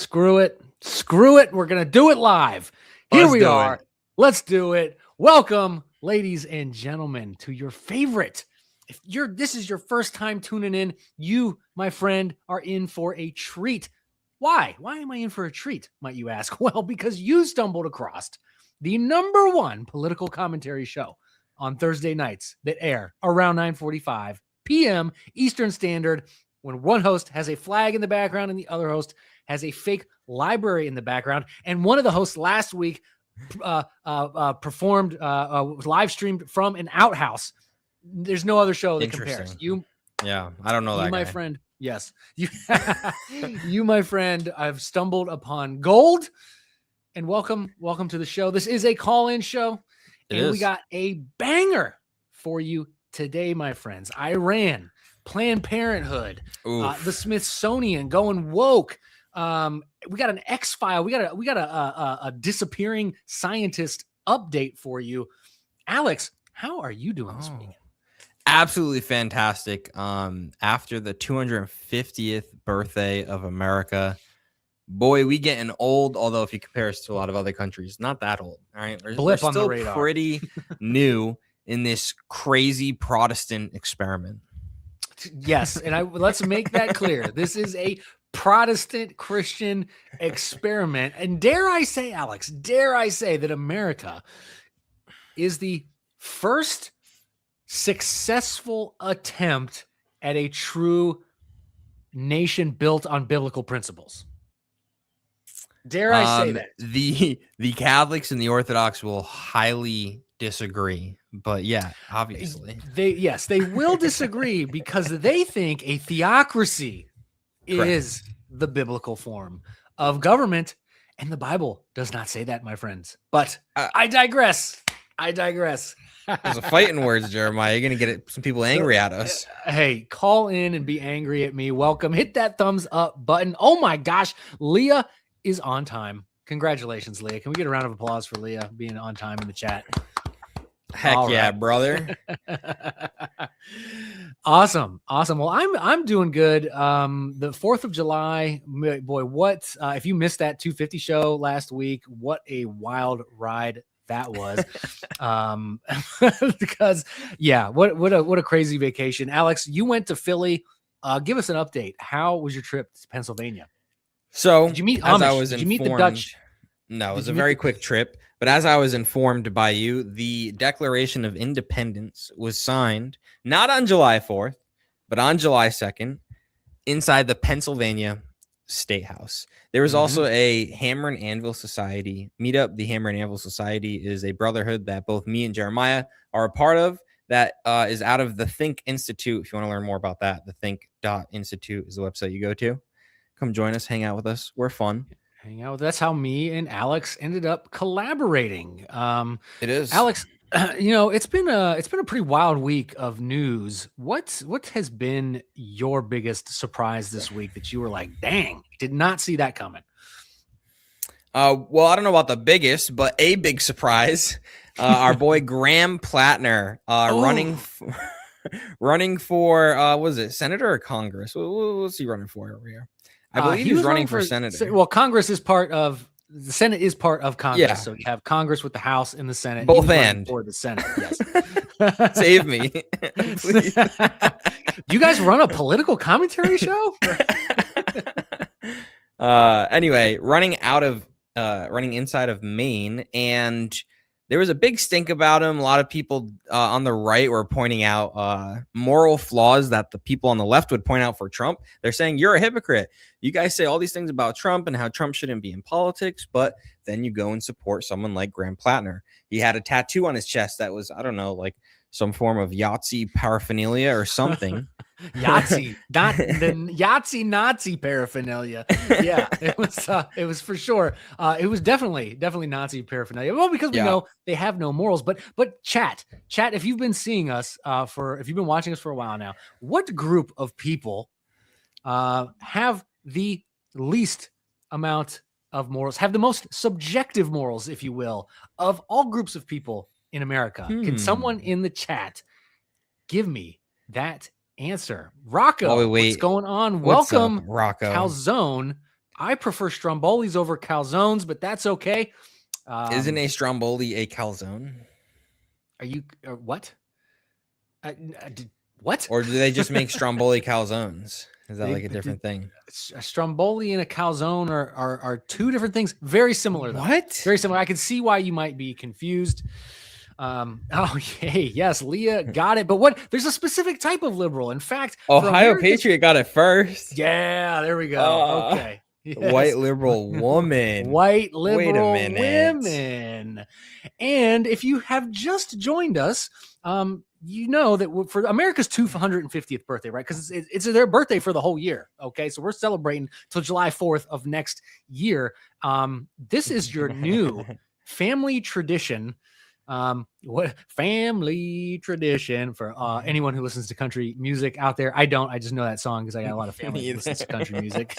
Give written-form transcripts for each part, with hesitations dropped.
Screw it. We're going to do it live. Here we are. Let's do it. Welcome, ladies and gentlemen, to your favorite. If this is your first time tuning in, you, my friend, are in for a treat. Why? Why am I in for a treat, might you ask? Well, because you stumbled across the #1 political commentary show on Thursday nights that air around 9:45 p.m. Eastern Standard, when one host has a flag in the background and the other host has a fake library in the background. And one of the hosts last week performed, live streamed from an outhouse. There's no other show that compares. Yeah, I don't know that my guy. Friend. Yes, you, my friend. I've stumbled upon gold, and welcome to the show. This is a call-in show, and we got a banger for you today, my friends. Iran, Planned Parenthood, the Smithsonian going woke. We got an X-File. We got a disappearing scientist update for you. Alex, how are you doing this week? Absolutely fantastic. After the 250th birthday of America, boy, we getting old. Although if you compare us to a lot of other countries, not that old. All right, we're still on the radar. Pretty new in this crazy Protestant experiment. Yes, and let's make that clear. This is a Protestant Christian experiment, and dare I say, Alex, that America is the first successful attempt at a true nation built on biblical principles. Dare I say that? The Catholics and the Orthodox will highly disagree, but yeah, obviously. They will disagree because they think a theocracy is the biblical form of government, and the Bible does not say that, my friends. But I digress. There's a fight in words, Jeremiah. You're going to get some people angry at us. Hey, call in and be angry at me. Welcome. Hit that thumbs up button. Oh my gosh. Leah is on time. Congratulations, Leah. Can we get a round of applause for Leah being on time in the chat? Heck all yeah, right, brother. Awesome. Well, I'm doing good. The 4th of July, boy, what if you missed that 250 show last week? What a wild ride that was. Because what a crazy vacation. Alex, you went to Philly. Give us an update. How was your trip to Pennsylvania? So did you meet Amish? Did you meet the Dutch? No, it was a very quick trip. But as I was informed by you, the Declaration of Independence was signed not on July 4th, but on July 2nd inside the Pennsylvania State House. There was also a Hammer and Anvil Society meetup. The Hammer and Anvil Society is a brotherhood that both me and Jeremiah are a part of that is out of the Think Institute. If you want to learn more about that, the think.institute is the website you go to. Come join us, hang out with us. We're fun. Hang out. That's how me and Alex ended up collaborating. It is, Alex. It's been a pretty wild week of news. What has been your biggest surprise this week that you were like, dang, did not see that coming? Well, I don't know about the biggest, but a big surprise. Our boy Graham Plattner running for was it Senator or Congress? What's he running for over here? I believe he's running for Senator. Well, Congress is part of the Senate is part of Congress. Yeah. So you have Congress with the House and the Senate. Both and for the Senate. Yes. Save me. Do you guys run a political commentary show? Anyway, running inside of Maine, and there was a big stink about him. A lot of people on the right were pointing out moral flaws that the people on the left would point out for Trump. They're saying, you're a hypocrite. You guys say all these things about Trump and how Trump shouldn't be in politics, but then you go and support someone like Graham Plattner. He had a tattoo on his chest that was, I don't know, like some form of Yahtzee paraphernalia or something. Yahtzee, not the Yahtzee Nazi paraphernalia. Yeah, it was for sure. It was definitely Nazi paraphernalia. Well, because we know they have no morals. But chat, if you've been seeing us if you've been watching us for a while now, what group of people have the least amount of morals, have the most subjective morals, if you will, of all groups of people in America? Can someone in the chat give me that answer? Rocco, what's going on? Welcome, Rocco Calzone, I prefer Strombolis over calzones, but that's okay. Isn't a Stromboli a calzone? Are you what? What? Or do they just make Stromboli calzones? Is that like a different thing? A Stromboli and a calzone are two different things. Very similar, though. What? Very similar. I can see why you might be confused. Oh, hey, yes, Leah got it. But what? There's a specific type of liberal. In fact, Ohio Patriot got it first. Yeah, there we go. Okay. Yes. White liberal woman. White liberal women. And if you have just joined us, you know that for America's 250th birthday, right? Because it's their birthday for the whole year. Okay, so we're celebrating till July 4th of next year. This is your new family tradition. What family tradition for anyone who listens to country music out there? I don't. I just know that song because I got a lot of family who listens to country music.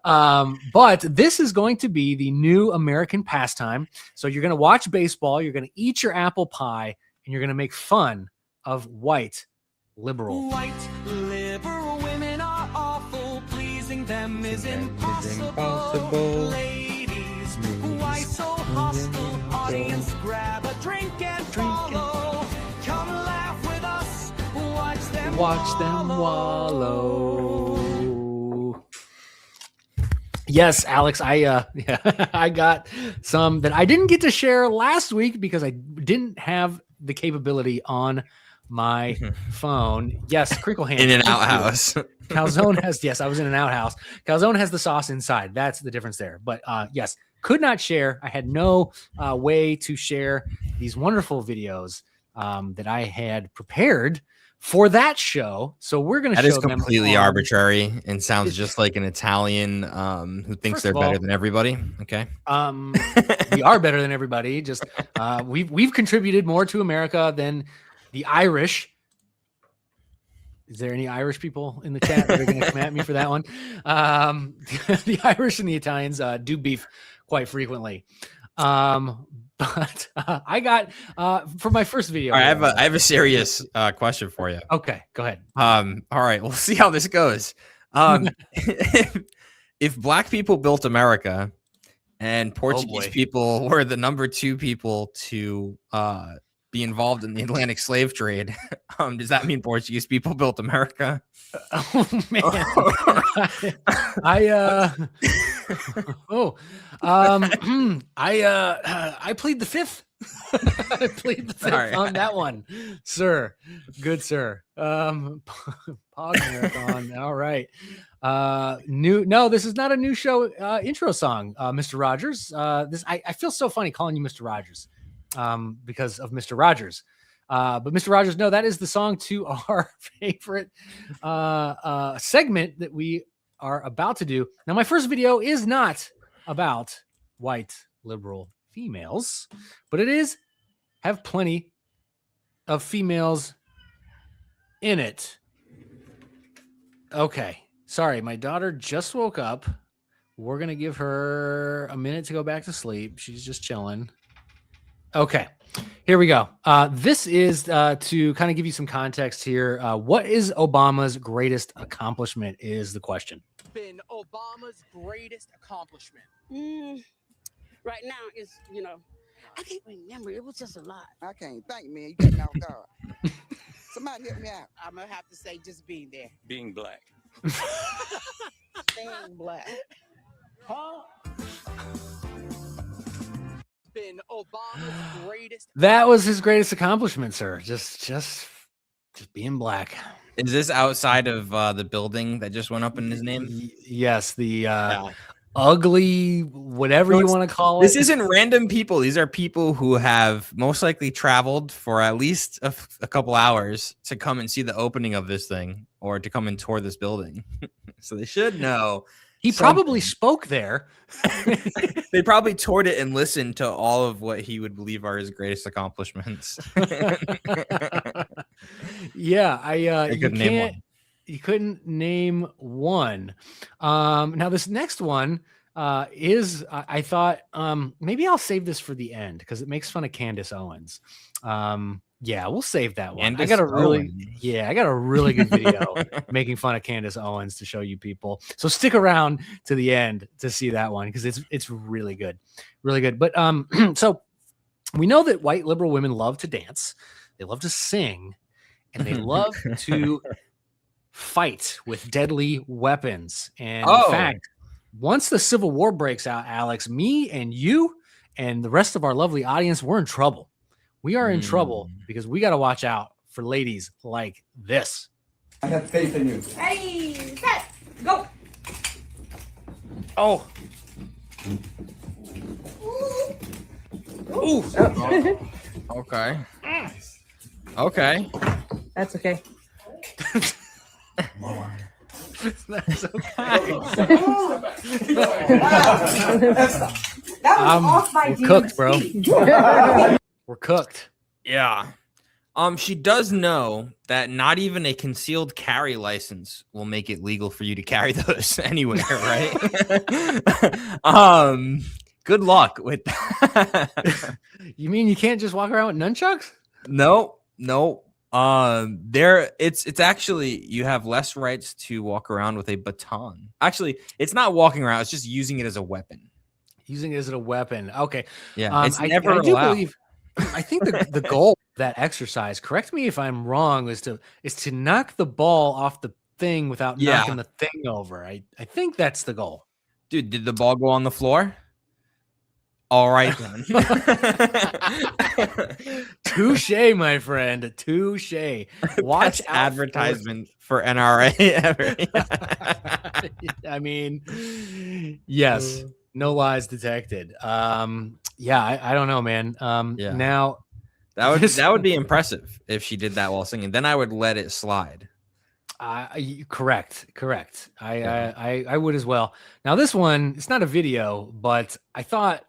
But this is going to be the new American pastime. So you're going to watch baseball. You're going to eat your apple pie. And you're going to make fun of white liberal. White liberal women are awful. Pleasing them is impossible. Ladies, why so hostile? Audience, grab a drink and follow. Come laugh with us. Watch them wallow. Yes, Alex, I got some that I didn't get to share last week because I didn't have the capability on my phone. Yes, Crinkle Hand. In an outhouse. Calzone has, yes, I was in an outhouse. Calzone has the sauce inside. That's the difference there. But yes, could not share. I had no way to share these wonderful videos that I had prepared for that show. So we're going to show them. That is completely arbitrary and sounds just like an Italian who thinks they're better than everybody. Okay. We are better than everybody. Just we've contributed more to America than the Irish. Is there any Irish people in the chat that are going to come at me for that one? The Irish and the Italians do beef quite frequently. But I got for my first video. All right, I have a serious question for you. Okay, go ahead. All right, we'll see how this goes. If black people built America and Portuguese people were the number 2 people to be involved in the Atlantic slave trade, does that mean Portuguese people built America? Oh man, I plead the fifth. I plead the fifth on that one, sir. Good sir. Pog Marathon. All right. No, this is not a new show intro song, Mr. Rogers. I feel so funny calling you Mr. Rogers because of Mr. Rogers. But Mr. Rogers, no, that is the song to our favorite segment that we are about to do. Now, my first video is not about white liberal females, but it have plenty of females in it. Okay. Sorry, my daughter just woke up. We're going to give her a minute to go back to sleep. She's just chilling. Okay. Here we go. This is to kind of give you some context here. What is Obama's greatest accomplishment is the question. Been Obama's greatest accomplishment? Right now, it's, I can't remember. It was just a lot. I can't think, man. You got me off guard. Somebody help me out. I'm going to have to say just being there. Being black. Being black. Huh? Been Obama's greatest. That was his greatest accomplishment, sir. Just being black. Is this outside of the building that just went up in his name? Yes, the ugly, whatever you want to call it. This isn't random people. These are people who have most likely traveled for at least a couple hours to come and see the opening of this thing or to come and tour this building. So they should know. He probably spoke there. They probably toured it and listened to all of what he would believe are his greatest accomplishments. Yeah, you couldn't name one. Now this next one is I thought maybe I'll save this for the end because it makes fun of Candace Owens. Yeah, we'll save that one. Candace I got a really Owens. good video making fun of Candace Owens to show you people. So stick around to the end to see that one because it's really good. Really good. But so we know that white liberal women love to dance, they love to sing, and they love to fight with deadly weapons. And in fact, once the Civil War breaks out, Alex, me and you and the rest of our lovely audience, we're in trouble. We are in trouble because we got to watch out for ladies like this. I have faith in you. Ready, set, go. Oh. Ooh. Okay. Okay. That's okay. That's okay. That was off my we're cooked, bro. We're cooked. Yeah. She does know that not even a concealed carry license will make it legal for you to carry those anywhere, right? Good luck with that. You mean you can't just walk around with nunchucks? No. It's actually, you have less rights to walk around with a baton. Actually, it's not walking around, it's just using it as a weapon. Using it as a weapon. Okay. Yeah. It's never I do allowed. believe I think the goal of that exercise, correct me if I'm wrong, is to knock the ball off the thing without knocking the thing over. I think that's the goal. Dude, did the ball go on the floor? All right then. Touche, my friend. Touche. Watch Best advertisement for NRA ever. I mean, yes, no lies detected. Yeah, I don't know, man. Now that would be impressive if she did that while singing. Then I would let it slide. Correct. I would as well. Now this one, it's not a video, but I thought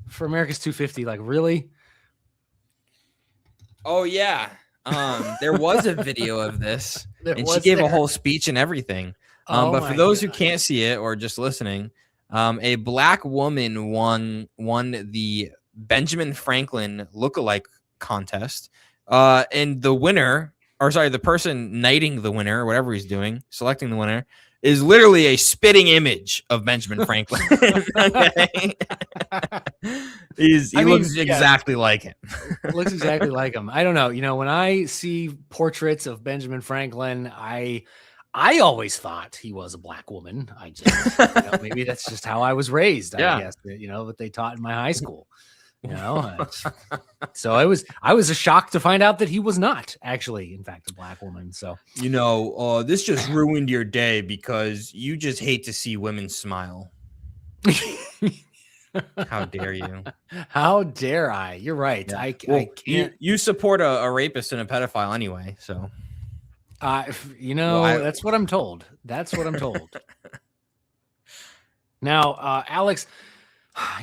for America's 250, like really. Oh yeah. There was a video of this, and she gave a whole speech and everything. But for those who can't see it or just listening, a black woman won the Benjamin Franklin lookalike contest, and the person knighting the winner, or whatever he's doing, selecting the winner, is literally a spitting image of Benjamin Franklin. He looks exactly like him. Looks exactly like him. I don't know. You know, when I see portraits of Benjamin Franklin, I always thought he was a black woman. I just, maybe that's just how I was raised. I guess, what they taught in my high school. So I was a shock to find out that he was not actually, in fact, a black woman. So this just ruined your day because you just hate to see women smile. How dare you? How dare I? You're right. I can't. You support a rapist and a pedophile anyway, so. That's what I'm told. That's what I'm told. Now, Alex,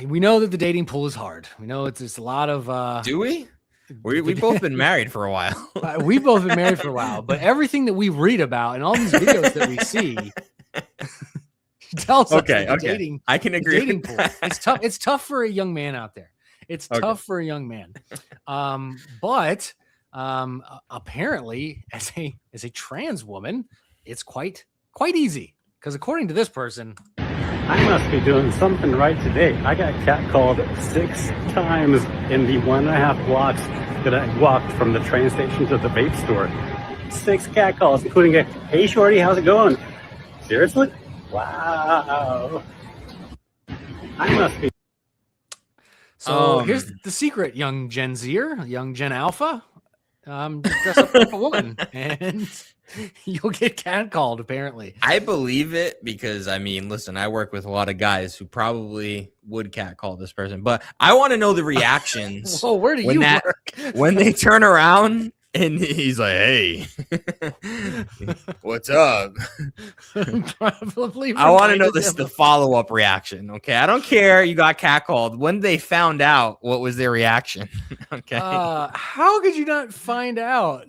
we know that the dating pool is hard. We know it's a lot of. Do we? We've both been married for a while. We've both been married for a while, but everything that we read about and all these videos that we see tells us that the dating. I can agree. Dating pool. It's tough. It's tough for a young man out there. It's tough for a young man. But apparently, as a trans woman, it's quite easy because according to this person. I must be doing something right today. I got catcalled 6 times in the 1.5 blocks that I walked from the train station to the vape store. 6 catcalls, including a, "Hey shorty, how's it going?" Seriously? Wow. I must be. So here's the secret, young Gen Zer, young Gen Alpha. Dress up like a woman and you'll get catcalled, apparently. I believe it because, listen, I work with a lot of guys who probably would catcall this person, but I want to know the reactions. Whoa, where do you work? When they turn around and he's like, "Hey, what's up?" Probably. I want to know the follow-up reaction. Okay, I don't care. You got catcalled. When they found out, what was their reaction? Okay. How could you not find out?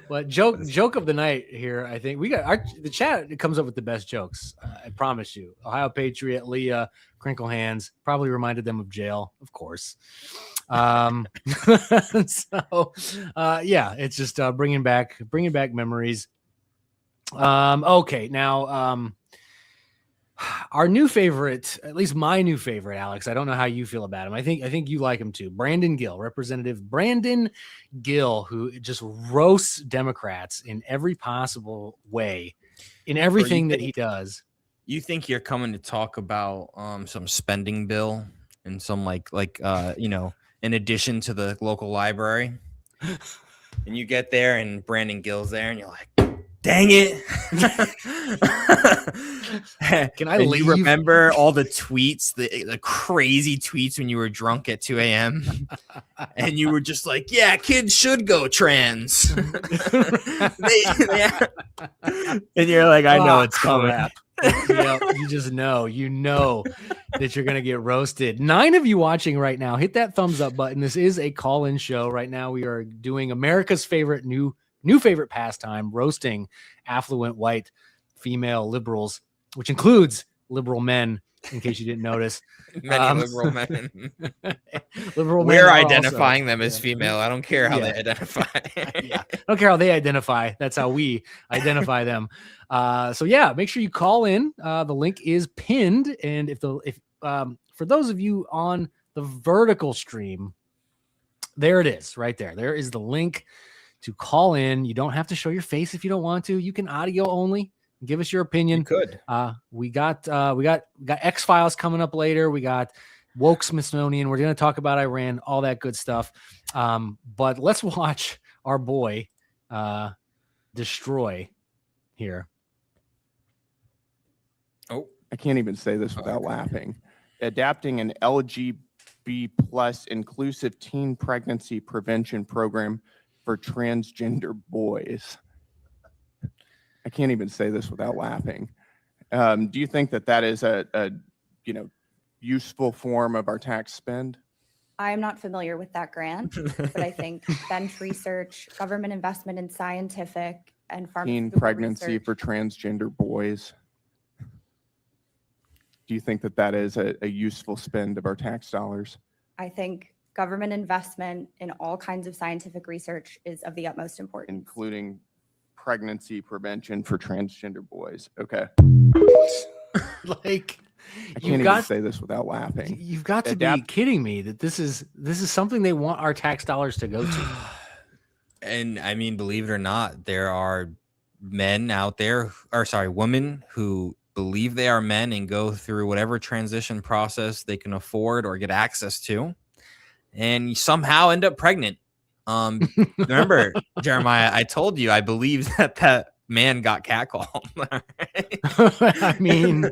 What joke of the night here? I think we got the chat. It comes up with the best jokes. I promise you. Ohio Patriot Leah crinkle hands, probably reminded them of jail, of course. So yeah, it's just bringing back memories. Okay, now our new favorite, at least my new favorite, Alex. I don't know how you feel about him. I think you like him too. Brandon Gill, Representative Brandon Gill, who just roasts Democrats in every possible way, in everything that he does. You think you're coming to talk about some spending bill and some like in addition to the local library, and you get there and Brandon Gill's there and you're like, dang it. Can I leave? You remember all the tweets, the crazy tweets when you were drunk at 2 a.m. and you were just like, yeah, kids should go trans. And you're like, I know it's coming. You just know, that you're going to get roasted. 9 of you watching right now, hit that thumbs up button. This is a call-in show. Right now we are doing America's favorite new favorite pastime, roasting affluent white female liberals, which includes liberal men, in case you didn't notice. Many liberal men. Liberal men We're are identifying also, them as female. I don't care how they identify. I don't care how they identify. That's how we identify them. So yeah, make sure you call in. The link is pinned, and if for those of you on the vertical stream, there it is, right there. There is the link to call in. You don't have to show your face if you don't want to. You can audio only. Give us your opinion. You could. We got X-Files coming up later. We got woke Smithsonian. We're going to talk about Iran, all that good stuff. But let's watch our boy destroy here. Oh, I can't even say this without laughing. Adapting an LGB plus inclusive teen pregnancy prevention program for transgender boys. I can't even say this without laughing. Do you think that is a useful form of our tax spend? I am not familiar with that grant, but I think bench research, government investment in scientific and pharmaceutical teen pregnancy research. for transgender boys. Do you think that is a useful spend of our tax dollars? I think government investment in all kinds of scientific research is of the utmost importance. Including pregnancy prevention for transgender boys. Okay. Like, I can't even say this without laughing. You've got to be kidding me that this is something they want our tax dollars to go to. And I mean, believe it or not, there are men out there, women who believe they are men and go through whatever transition process they can afford or get access to, and somehow end up pregnant. Remember, Jeremiah, I told you I believe that man got catcalled. I mean,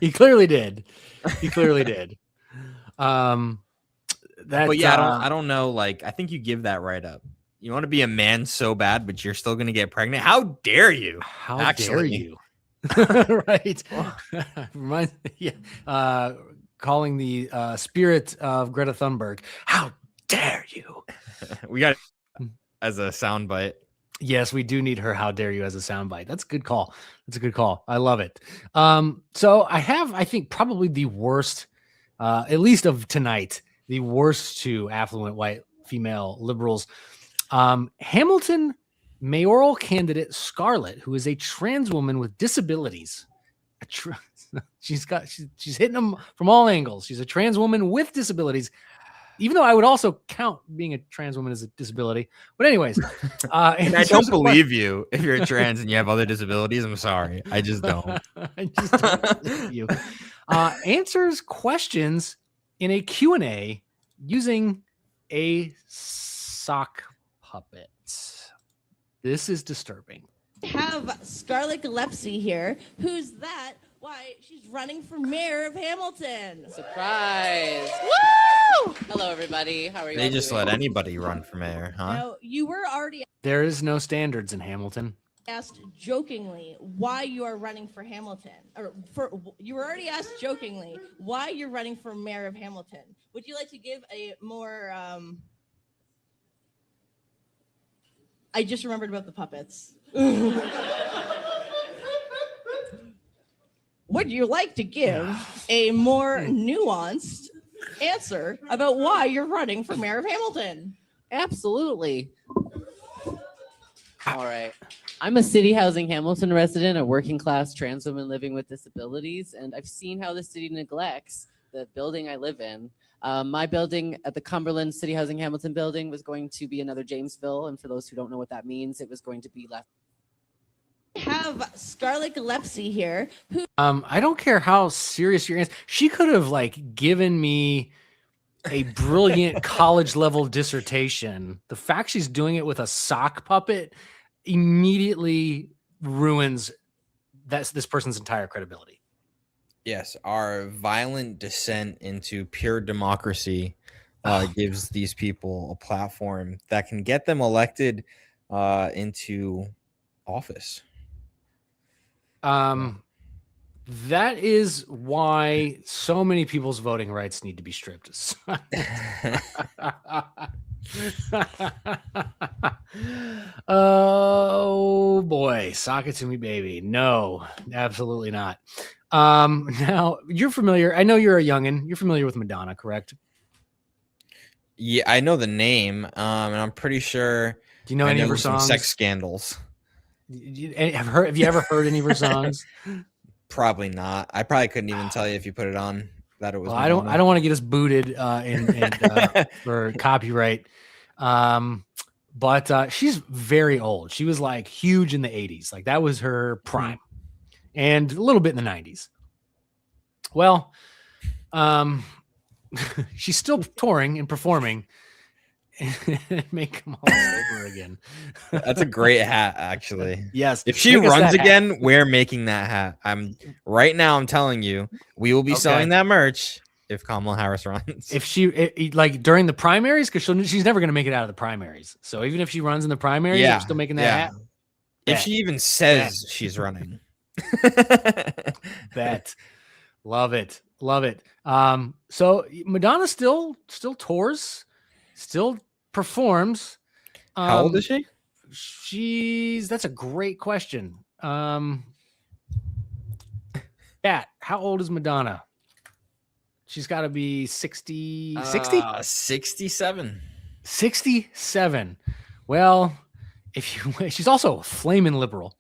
he clearly did. But yeah, I don't know. Like, I think you give that right up. You want to be a man so bad, but you're still going to get pregnant. How dare you? How dare you? Right. Calling the spirit of Greta Thunberg. How dare you? We got it as a soundbite. Yes, we do need her. How dare you as a soundbite. That's a good call. I love it. So I think probably the worst, at least of tonight, the worst 2 affluent white female liberals. Hamilton mayoral candidate Scarlett, who is a trans woman with disabilities. She's hitting them from all angles. She's a trans woman with disabilities, even though I would also count being a trans woman as a disability. But anyways, and I don't believe you if you're trans and you have other disabilities. I'm sorry. I just don't. I just don't believe you. Answers questions in a Q&A using a sock puppet. This is disturbing. Have Scarlett Gillespie here. Who's that? Why, she's running for mayor of Hamilton. Surprise. Woo! Hello, everybody. How are you? They just let anybody run for mayor, huh? No, you were already There is no standards in Hamilton. asked jokingly why you are running for Hamilton. You were already asked jokingly why you're running for mayor of Hamilton. Would you like to give a more... I just remembered about the puppets. would you like to give a more nuanced answer about why you're running for mayor of Hamilton? Absolutely. All right. I'm a City Housing Hamilton resident, a working class trans woman living with disabilities, and I've seen how the city neglects the building I live in. My building at the Cumberland City Housing Hamilton building was going to be another Jamesville, and for those who don't know what that means, it was going to be left. We have Scarlett Gillespie here, who I don't care how serious your answer. She could have like given me a brilliant college level dissertation. The fact she's doing it with a sock puppet immediately ruins this person's entire credibility. Yes, our violent descent into pure democracy gives these people a platform that can get them elected into office. That is why so many people's voting rights need to be stripped. Oh boy, sock it to me, baby. No, absolutely not. Now you're familiar. I know you're a youngin. You're familiar with Madonna, correct? Yeah, I know the name, and I'm pretty sure. Do you know any of her some songs? sex scandals. Have you ever heard any of her songs? Probably not. I probably couldn't even tell you if you put it on that it was. Well, I don't want to get us booted for copyright. But she's very old. She was like huge in the 80s. Like that was her prime, and a little bit in the 90s. Well, she's still touring and performing. Make them all over again. That's a great hat, actually. Yes. If she runs again, we're making that hat. I'm telling you, we will be selling that merch if Kamala Harris runs. If she like during the primaries, because she's never going to make it out of the primaries. So even if she runs in the primaries, we're still making that hat. If she even says she's running. Bet. Love it. So Madonna still tours, still performs. How old is she? That's a great question. Pat, how old is Madonna? She's got to be 60. 67. 67. Well, she's also a flaming liberal.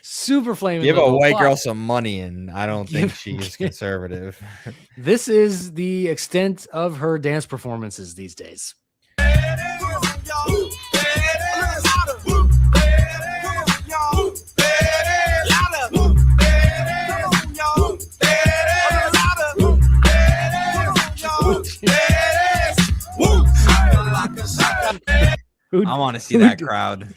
Super flaming. Give a white girl some money, and I don't think she's conservative. This is the extent of her dance performances these days. I want to see that crowd.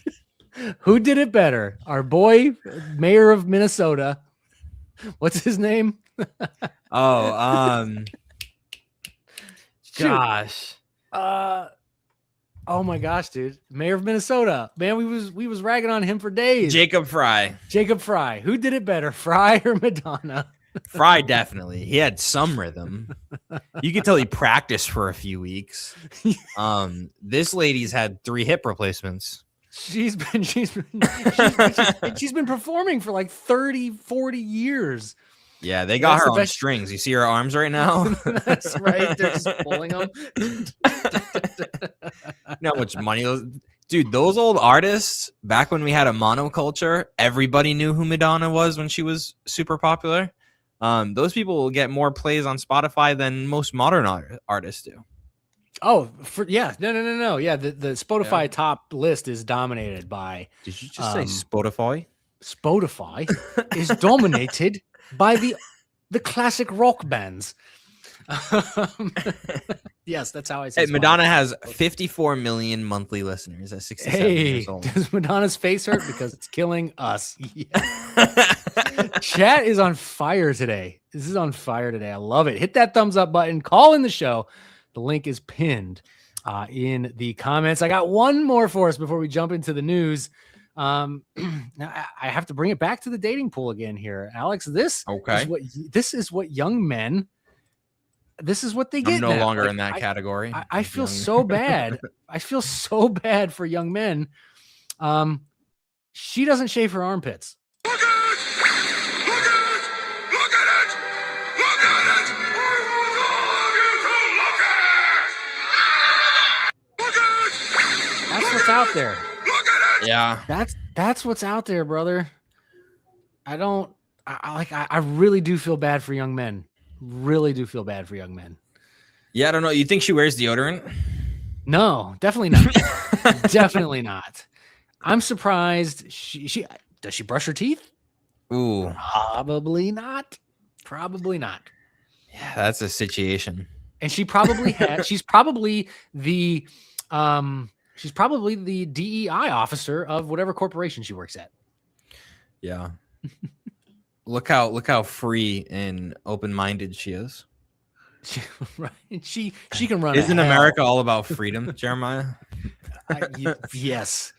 Who did it better? Our boy, mayor of Minnesota. What's his name? Gosh. Oh my gosh, dude. Mayor of Minnesota. Man, we was ragging on him for days. Jacob Fry. Who did it better, Fry or Madonna? Fry, definitely. He had some rhythm. You could tell he practiced for a few weeks. This lady's had 3 hip replacements. She's been performing for like 30, 40 years. Yeah, they got her on strings. You see her arms right now? That's right. They're just pulling them. You know how much money dude, those old artists, back when we had a monoculture, everybody knew who Madonna was when she was super popular. Those people will get more plays on Spotify than most modern artists do. Oh, no. Yeah, the Spotify top list is dominated by. Did you just say Spotify? Spotify is dominated by the classic rock bands. Yes, that's how I say. Hey, Madonna has 54 million monthly listeners at 67 years old. Does Madonna's face hurt? Because it's killing us. Yeah. Chat is on fire today. This is on fire today. I love it. Hit that thumbs up button. Call in the show. The link is pinned in the comments. I got one more for us before we jump into the news. Now I have to bring it back to the dating pool again here, Alex. This is what young men. This is what they get. I'm no longer in that category. I feel so bad. I feel so bad for young men. She doesn't shave her armpits. what's out there. Yeah. That's what's out there, brother. I really do feel bad for young men. Really do feel bad for young men. Yeah, I don't know. You think she wears deodorant? No, definitely not. Definitely not. I'm surprised. She does she brush her teeth? Ooh, probably not. Probably not. Yeah, that's a situation. And she probably had. She's probably the DEI officer of whatever corporation she works at. Yeah. Look how free and open-minded she is. Right. She can run. Isn't America all about freedom, Jeremiah? Yes.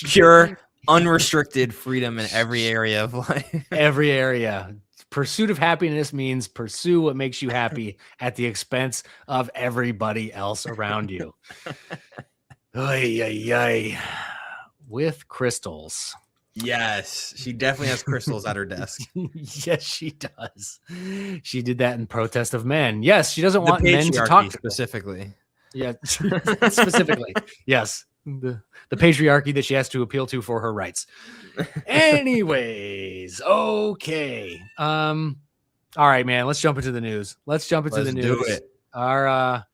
Pure, unrestricted freedom in every area of life. Every area. Pursuit of happiness means pursue what makes you happy at the expense of everybody else around you. Ay, ay, ay. With crystals. Yes, she definitely has crystals at her desk. Yes, she does. She did that in protest of men. Yes, she doesn't want men to talk to specifically. Yeah, specifically. Yes, the patriarchy that she has to appeal to for her rights. Anyways, okay. All right, man. Let's jump into the news. Let's Do it. Our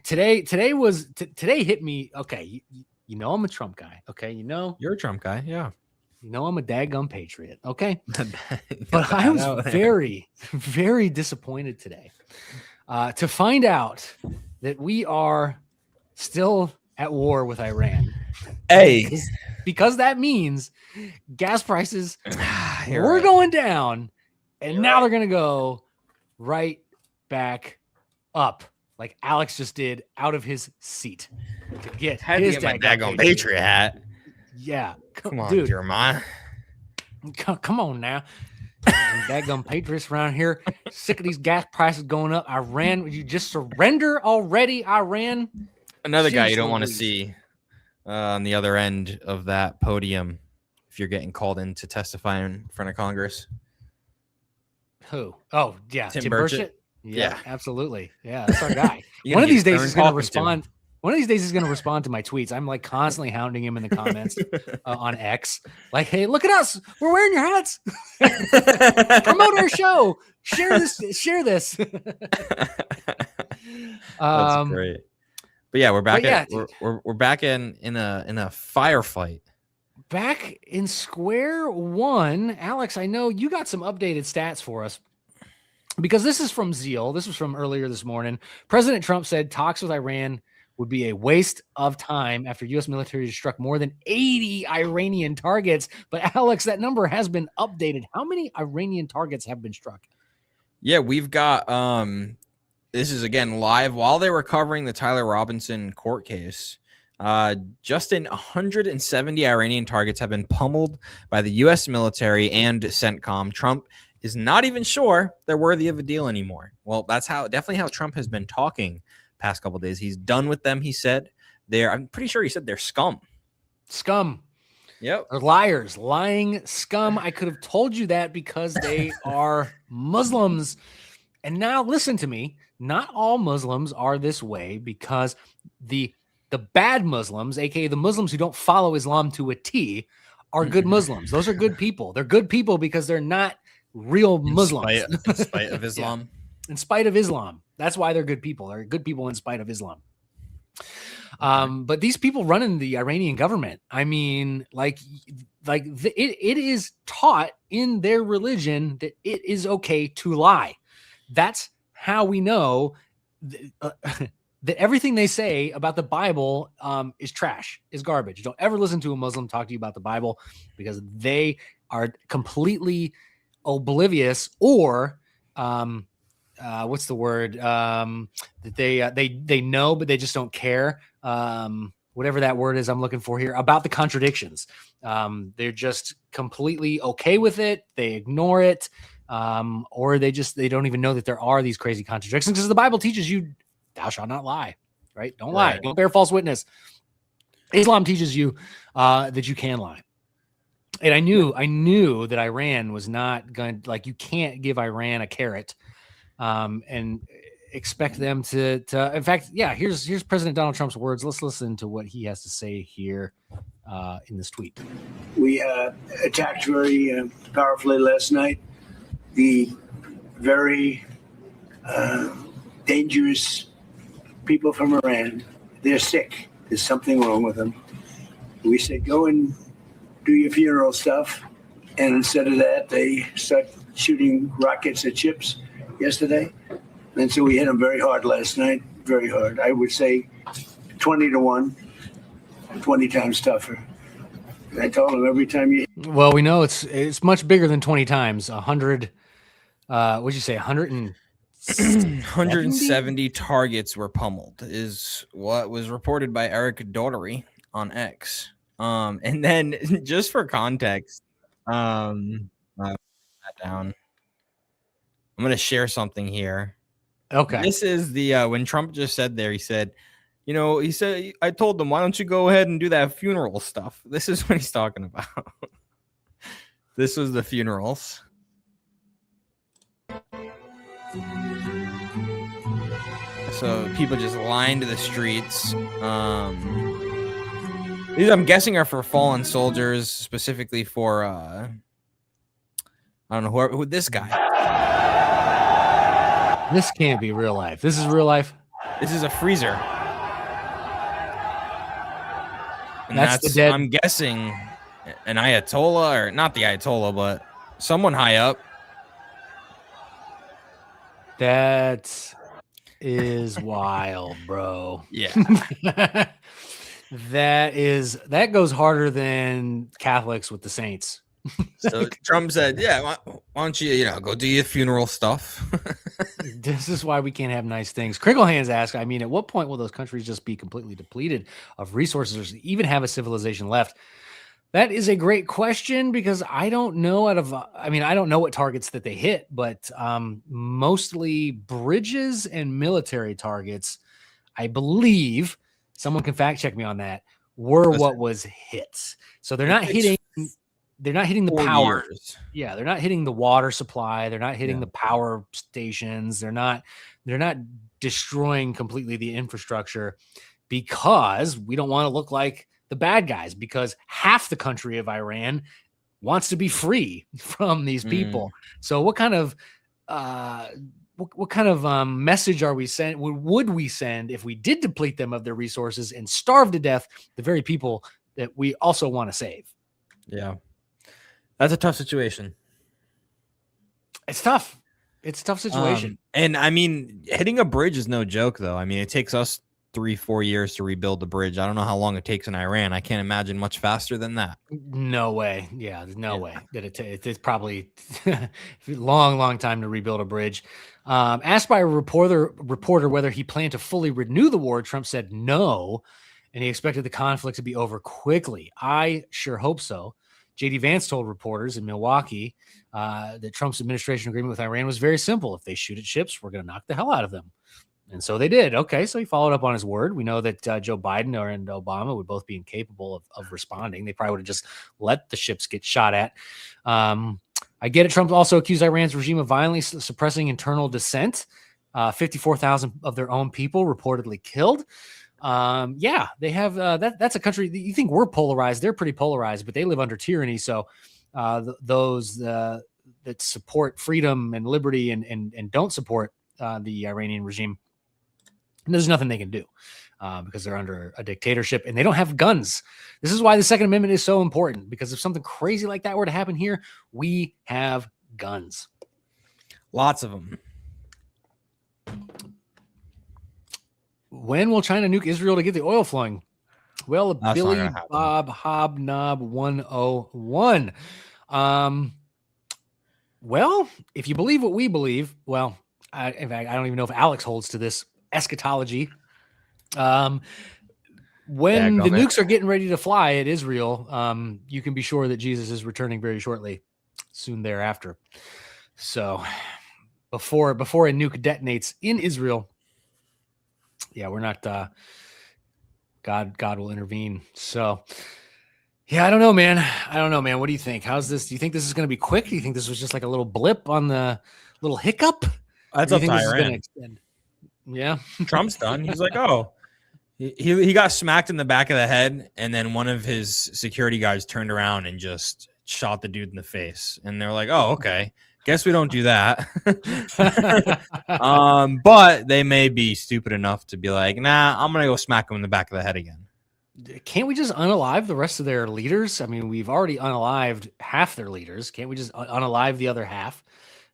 today hit me. Okay, you know I'm a Trump guy. Okay, you know You're a Trump guy, yeah. you know I'm a daggum patriot. Okay, but I was very, very disappointed today to find out that we are still at war with Iran. Hey, because that means gas prices You're were right. going down, and now they're going to go right back up, like Alex just did out of his seat to get Had to his get my daggum daggone Patriot hat. Yeah, Come on, dude. Jeremiah. Come on now. Daggum patriots around here, sick of these gas prices going up. Iran, would you just surrender already, Iran? Another guy you Jeez don't want to Louise. see on the other end of that podium if you're getting called in to testify in front of Congress. Who? Oh, yeah. Tim Tim Burchett? Burchett? Yeah, Yeah. absolutely. Yeah, that's our guy. You're One gonna of these get days stern he's going to talking to him. respond. One of these days he's going to respond to my tweets. I'm like constantly hounding him in the comments on X. Like, hey, look at us. We're wearing your hats. Promote our show. Share this. Share this. That's great. But yeah, we're back. but yeah, We're back in a firefight. Back in square one. Alex, I know you got some updated stats for us because this is from Zeal. This was from earlier this morning. President Trump said talks with Iran would be a waste of time after U.S. military struck more than 80 Iranian targets. But Alex, that number has been updated. How many Iranian targets have been struck? Yeah, we've got this is again live while they were covering the Tyler Robinson court case. Just in 170 Iranian targets have been pummeled by the U.S. military and CENTCOM. Trump is not even sure they're worthy of a deal anymore. Well, that's definitely how Trump has been talking past couple of days. He's done with them. He said I'm pretty sure he said they're scum. Scum. Yep. They're liars, lying scum. I could have told you that because they are Muslims. And now listen to me. Not all Muslims are this way because the bad Muslims, aka the Muslims who don't follow Islam to a T, are good Muslims. Those are good people. They're good people because they're not real Muslims. In spite of Islam. Yeah. In spite of Islam. That's why they're good people. They're good people in spite of Islam. But these people running the Iranian government, I mean, it is taught in their religion that it is okay to lie. That's how we know that everything they say about the Bible is trash, is garbage. Don't ever listen to a Muslim talk to you about the Bible because they are completely oblivious or what's the word that they know but they just don't care, whatever that word is I'm looking for here, about the contradictions. They're just completely okay with it, they ignore it, or they don't even know that there are these crazy contradictions because the Bible teaches you thou shalt not lie, right? Don't lie, don't bear false witness. Islam teaches you that you can lie. And I knew that Iran was not going to, like, you can't give Iran a carrot and expect them to in fact, yeah, here's President Donald Trump's words. Let's listen to what he has to say here in this tweet. We attacked very powerfully last night the very dangerous people from Iran. They're sick. There's something wrong with them. We said, go and do your funeral stuff. And instead of that, they start shooting rockets at ships yesterday. And so we hit them very hard last night, very hard. I would say 20-1, 20 times tougher. And I told them every time you... Well, we know it's much bigger than 20 times. 100, what'd you say, 170 targets were pummeled is what was reported by Eric Daugherty on X. And then just for context, that down. I'm going to share something here. Okay. This is the when Trump just said there, he said, I told them, why don't you go ahead and do that funeral stuff? This is what he's talking about. This was the funerals. So people just lined the streets. These, I'm guessing, are for fallen soldiers, specifically for I don't know who this guy. This can't be real life. This is real life. This is a freezer. And That's the dead. I'm guessing an Ayatollah, or not the Ayatollah, but someone high up. That is wild, bro. Yeah. That goes harder than Catholics with the saints. So Trump said, yeah, why don't you, go do your funeral stuff. This is why we can't have nice things. Cricklehands asked, I mean, at what point will those countries just be completely depleted of resources or even have a civilization left? That is a great question, because I don't know I don't know what targets that they hit, but mostly bridges and military targets, I believe, someone can fact check me on that, were what was hit. So they're not hitting the power. Yeah, they're not hitting the water supply. They're not hitting the power stations. They're not destroying completely the infrastructure, because we don't want to look like the bad guys, because half the country of Iran wants to be free from these people. So what kind of message are we send? Would we send if we did deplete them of their resources and starve to death the very people that we also want to save? Yeah. That's a tough situation. It's tough. It's a tough situation. And I mean, hitting a bridge is no joke, though. I mean, it takes us 3-4 years to rebuild the bridge. I don't know how long it takes in Iran. I can't imagine much faster than that. No way. Yeah, there's no way that it's probably long time to rebuild a bridge. Asked by a reporter whether he planned to fully renew the war, Trump said no, and he expected the conflict to be over quickly. I sure hope so. J.D. Vance told reporters in Milwaukee that Trump's administration agreement with Iran was very simple. If they shoot at ships, we're going to knock the hell out of them. And so they did. Okay, so he followed up on his word. We know that Joe Biden and Obama would both be incapable of responding. They probably would have just let the ships get shot at. I get it. Trump also accused Iran's regime of violently suppressing internal dissent. 54,000 of their own people reportedly killed. Yeah, they have that's a country that you think we're polarized. They're pretty polarized, but they live under tyranny. So those that support freedom and liberty and don't support the Iranian regime, there's nothing they can do because they're under a dictatorship and they don't have guns. This is why the Second Amendment is so important, because if something crazy like that were to happen here, we have guns. Lots of them. When will China nuke Israel to get the oil flowing? Well, Billy Bob Hobnob 101. Well, if you believe what we believe, well, in fact, I don't even know if Alex holds to this eschatology. When the nukes are getting ready to fly at Israel, you can be sure that Jesus is returning very shortly, soon thereafter. So before a nuke detonates in Israel, yeah, we're not, God will intervene. So yeah, I don't know, man. What do you think? How's this? Do you think this is going to be quick? Do you think this was just like a little blip on the little hiccup? That's up to Iran. Yeah. Trump's done. He's like, oh, he got smacked in the back of the head, and then one of his security guards turned around and just shot the dude in the face. And they're like, oh, okay. Guess we don't do that. But they may be stupid enough to be like, nah, I'm gonna go smack him in the back of the head again. Can't we just unalive the rest of their leaders? I mean, we've already unalived half their leaders. Can't we just unalive the other half?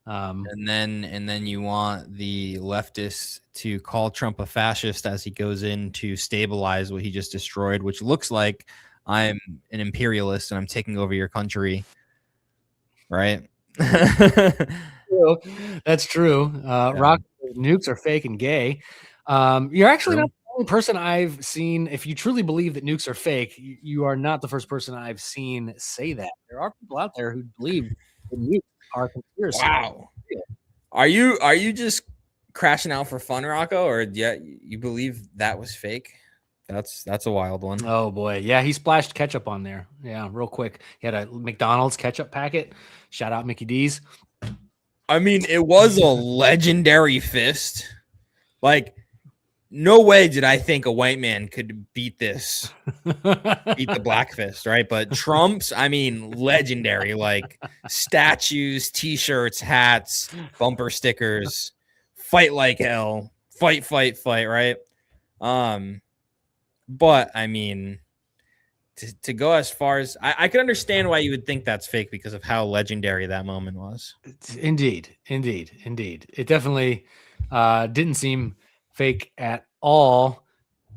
And then you want the leftists to call Trump a fascist as he goes in to stabilize what he just destroyed, which looks like I'm an imperialist and I'm taking over your country. Right? That's true. Rock nukes are fake and gay. You're actually not the only person I've seen. If you truly believe that nukes are fake, you are not the first person I've seen say that. There are people out there who believe that nukes are conspiracy. Wow. Are you just crashing out for fun, Rocco, or you believe that was fake? That's a wild one. Oh boy, yeah, he splashed ketchup on there. Yeah, real quick. He had a McDonald's ketchup packet. Shout out Mickey D's. I mean, it was a legendary fist. Like, no way did I think a white man could beat the black fist, right? But Trump's, I mean, legendary, like statues, t-shirts, hats, bumper stickers, fight like hell, fight, right? But I mean, to go as far as I could understand why you would think that's fake because of how legendary that moment was. Indeed. It definitely didn't seem fake at all.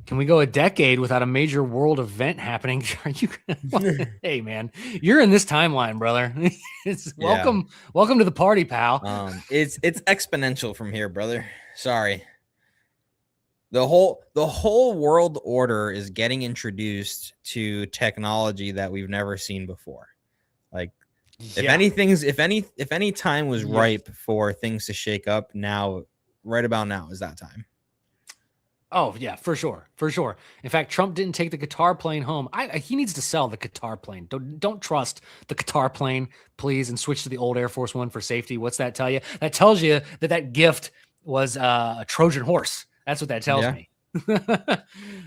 Can we go a decade without a major world event happening? Are you? Hey, man, you're in this timeline, brother. Welcome to the party, pal. It's exponential from here, brother. Sorry. The whole world order is getting introduced to technology that we've never seen before. Like, if any time was ripe for things to shake up, right about now is that time. Oh yeah, for sure. In fact, Trump didn't take the Qatar plane home. He needs to sell the Qatar plane. Don't trust the Qatar plane, please, and switch to the old Air Force One for safety. What's that tell you? That tells you that gift was a Trojan horse. That's what that tells me.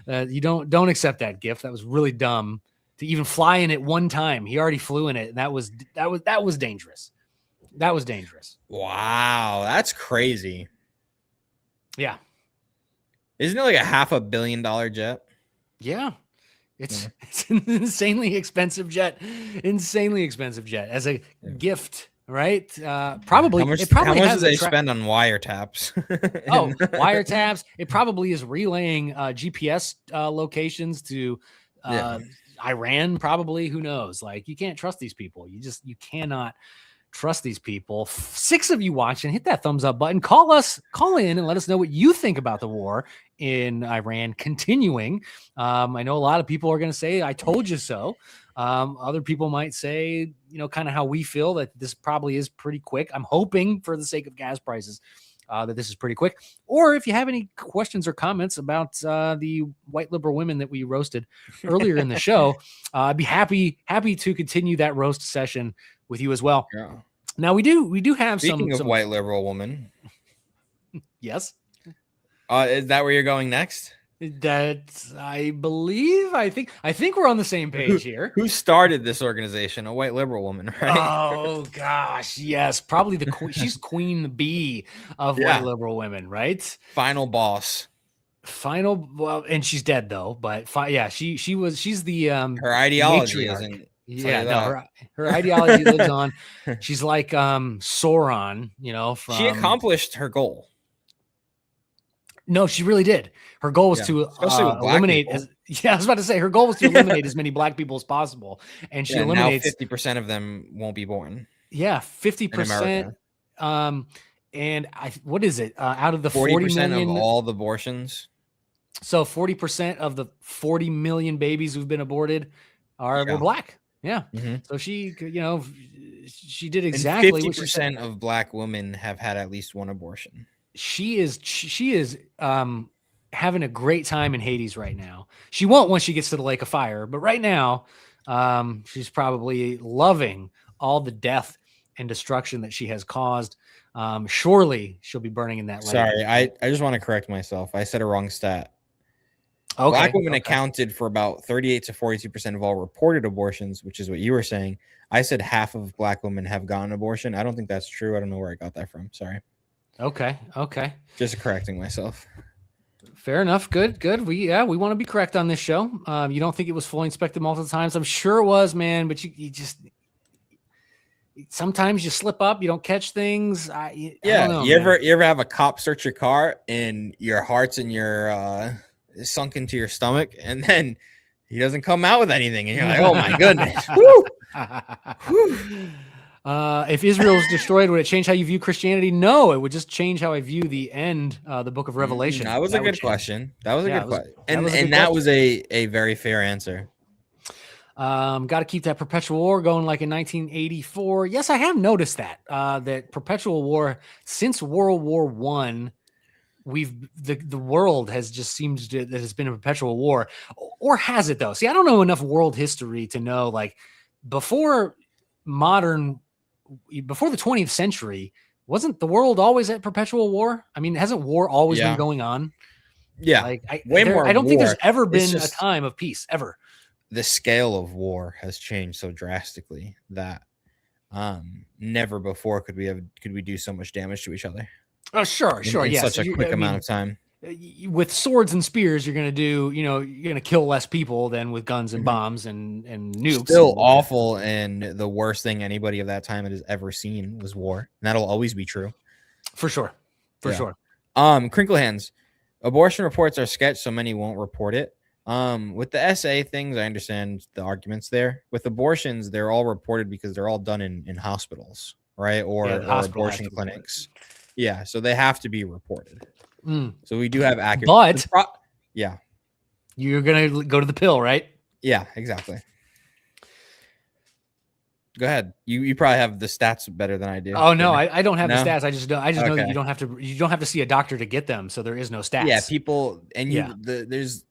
You don't accept that gift. That was really dumb to even fly in it one time. He already flew in it, and that was dangerous. That was dangerous. Wow, that's crazy. Yeah. Isn't it like a $500 million jet? Yeah. It's an insanely expensive jet as a gift, right? Probably. How much do they spend on wiretaps? Wiretaps. It probably is relaying GPS locations to Iran. Probably. Who knows? Like, you can't trust these people. You cannot trust these people. 6 of you watching, hit that thumbs up button. Call in and let us know what you think about the war in Iran continuing. I know a lot of people are going to say, I told you so. Other people might say, kind of how we feel, that this probably is pretty quick. I'm hoping, for the sake of gas prices, that this is pretty quick. Or if you have any questions or comments about the white liberal women that we roasted earlier in the show, I'd be happy to continue that roast session with you as well. Yeah. Now we do have Speaking of some white liberal woman. Yes. Is that where you're going next? That I believe. I think we're on the same page here. Who started this organization? A white liberal woman, right? Oh gosh, yes, probably she's queen bee of white liberal women, right? Final boss. Well, and she's dead though. But she's the her ideology matriarch. Isn't. Yeah, no, her ideology lives on. She's like Sauron, She accomplished her goal. No, she really did. Her goal was to eliminate. I was about to say her goal was to eliminate as many black people as possible, and she eliminates 50% of them won't be born. Yeah, 50%. And what is it? Out of the 40% of all the abortions. So 40% of the 40 million babies who've been aborted were black. Yeah. Mm-hmm. So she did exactly. 50% of black women have had at least one abortion. She is having a great time in Hades right now. She won't once she gets to the lake of fire, but right now she's probably loving all the death and destruction that she has caused. Surely she'll be burning in that lake. Sorry, I just want to correct myself. I said a wrong stat. Okay, Black women accounted for about 38 to 42% of all reported abortions, which is what you were saying. I said half of Black women have gotten abortion. I don't think that's true. I don't know where I got that from. Sorry. Okay. Just correcting myself. Fair enough. Good. We want to be correct on this show. You don't think it was fully inspected multiple times? I'm sure it was, man. But you just sometimes you slip up. You don't catch things. I don't know, you ever have a cop search your car and your heart's in your sunk into your stomach, and then he doesn't come out with anything, and you're like, oh my goodness. Woo! If Israel was destroyed, would it change how you view Christianity? No, it would just change how I view the end, the book of Revelation. That was a good question. That was a good question. And that was a very fair answer. Got to keep that perpetual war going like in 1984. Yes, I have noticed that, that perpetual war since World War I, the world has just seemed that has been a perpetual war. Or has it though? See, I don't know enough world history to know, like, before the 20th century, wasn't the world always at perpetual war? I mean, hasn't war always been going on? Yeah. Like I don't think there's ever been a time of peace ever. The scale of war has changed so drastically that never before could we do so much damage to each other. Oh, sure. In Yes. such a quick amount of time. With swords and spears, you're going to kill less people than with guns and bombs and nukes. Still awful. And the worst thing anybody of that time has ever seen was war. And that'll always be true. For sure. Sure. Crinkle hands. Abortion reports are sketch, so many won't report it. With the SA things, I understand the arguments there. With abortions, they're all reported because they're all done in hospitals, right? Or abortion clinics. Yeah, so they have to be reported. So we do have accurate. But yeah, you're gonna go to the pill, right? Yeah, exactly. Go ahead. You probably have the stats better than I do. Oh no, I don't have the stats. I just know that Okay. you don't have to see a doctor to get them, so there is no stats. Yeah, people and there's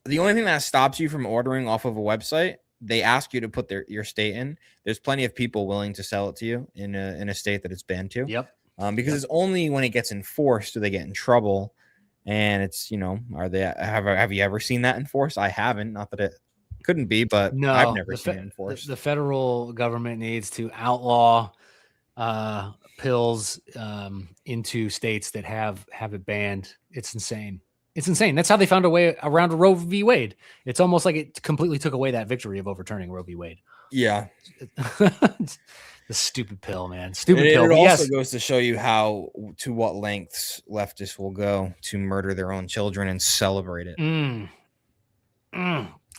the only thing that stops you from ordering off of a website. They ask you to put your state in. There's plenty of people willing to sell it to you in a state that it's banned to. Yep. Because it's only when it gets enforced do they get in trouble. And it's, have you ever seen that enforced? I haven't. Not that it couldn't be, but no, I've never seen it enforced. The federal government needs to outlaw pills into states that have it banned. It's insane. That's how they found a way around Roe v. Wade. It's almost like it completely took away that victory of overturning Roe v. Wade. Yeah. The stupid pill, man. It also goes to show you to what lengths leftists will go to murder their own children and celebrate it.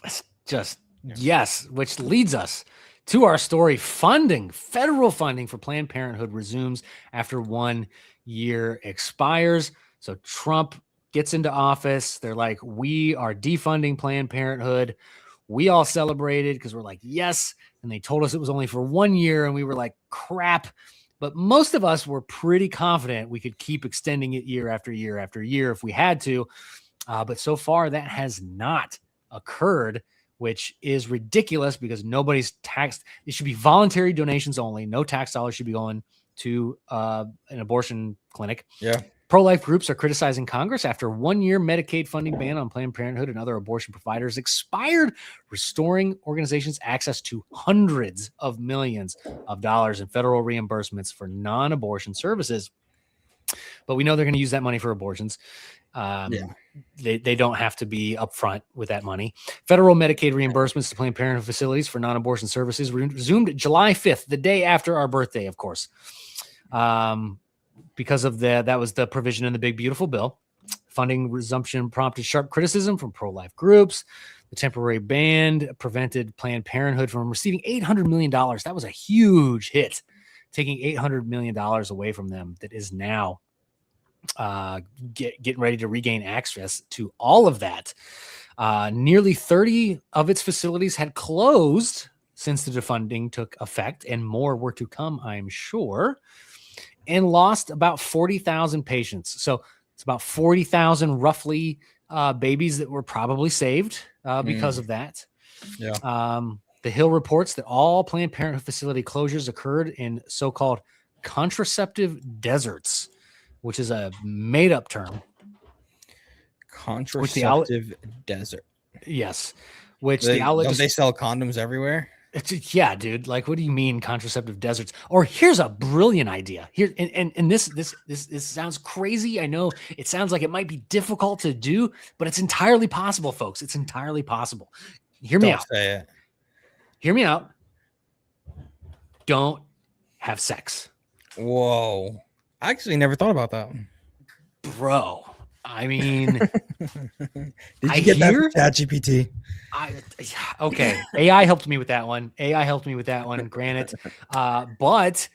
It's just, yes, which leads us to our story. Federal funding for Planned Parenthood resumes after 1 year expires. So Trump gets into office. They're like, we are defunding Planned Parenthood. We all celebrated because we're like, yes. And they told us it was only for 1 year. And we were like, crap. But most of us were pretty confident we could keep extending it year after year after year if we had to. But so far, that has not occurred, which is ridiculous because nobody's taxed. It should be voluntary donations only. No tax dollars should be going to an abortion clinic. Yeah. Pro-life groups are criticizing Congress after 1 year Medicaid funding ban on Planned Parenthood and other abortion providers expired, restoring organizations access to hundreds of millions of dollars in federal reimbursements for non-abortion services. But we know they're going to use that money for abortions. They don't have to be upfront with that money. Federal Medicaid reimbursements to Planned Parenthood facilities for non-abortion services resumed July 5th, the day after our birthday, of course. Because of that was the provision in the big, beautiful bill. Funding resumption prompted sharp criticism from pro-life groups. The temporary ban prevented Planned Parenthood from receiving $800 million. That was a huge hit, taking $800 million away from them. That is now getting ready to regain access to all of that. Nearly 30 of its facilities had closed since the defunding took effect, and more were to come, I'm sure, and lost about 40,000 patients. So it's about 40,000 roughly babies that were probably saved because of that. Yeah. The Hill reports that all Planned Parenthood facility closures occurred in so-called contraceptive deserts, which is a made-up term. Contraceptive desert. Yes. Which the outlet don't they sell condoms everywhere? Yeah, dude. Like, what do you mean contraceptive deserts? Or here's a brilliant idea. Here and this sounds crazy. I know it sounds like it might be difficult to do, but it's entirely possible, folks. It's entirely possible. Hear me out. Say it. Hear me out. Don't have sex. Whoa. I actually never thought about that. Bro. I mean, did you get that from ChatGPT? Okay. AI helped me with that one. Granted. But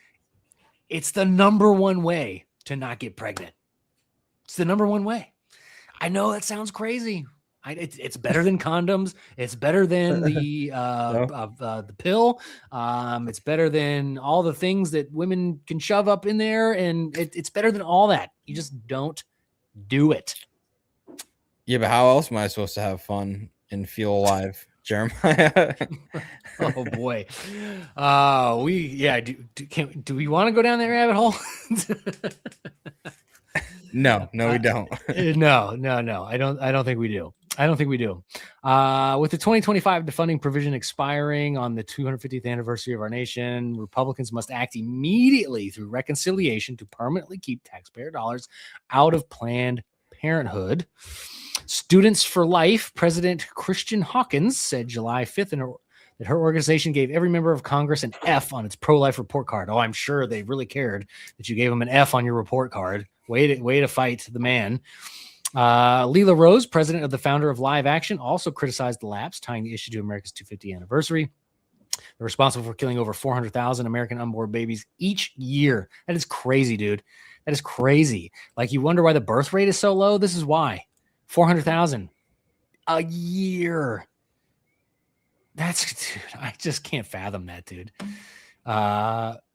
it's the number one way to not get pregnant. It's the number one way. I know that sounds crazy. It's better than condoms. It's better than the pill. It's better than all the things that women can shove up in there. And it's better than all that. You just don't do it. Yeah, but how else am I supposed to have fun and feel alive, Jeremiah? Oh boy. Do we want to go down that rabbit hole? No, we don't. No. I don't think we do. With the 2025 defunding provision expiring on the 250th anniversary of our nation, Republicans must act immediately through reconciliation to permanently keep taxpayer dollars out of Planned Parenthood. Students for Life President Christian Hawkins said July 5th that her organization gave every member of Congress an F on its pro-life report card. Oh, I'm sure they really cared that you gave them an F on your report card. Way to fight the man. Leela Rose, president of the founder of Live Action, also criticized the lapse, tying the issue to America's 250th anniversary. They're responsible for killing over 400,000 American unborn babies each year. That is crazy, dude. That is crazy. Like, you wonder why the birth rate is so low? This is why. 400,000 a year. Dude, I just can't fathom that, dude.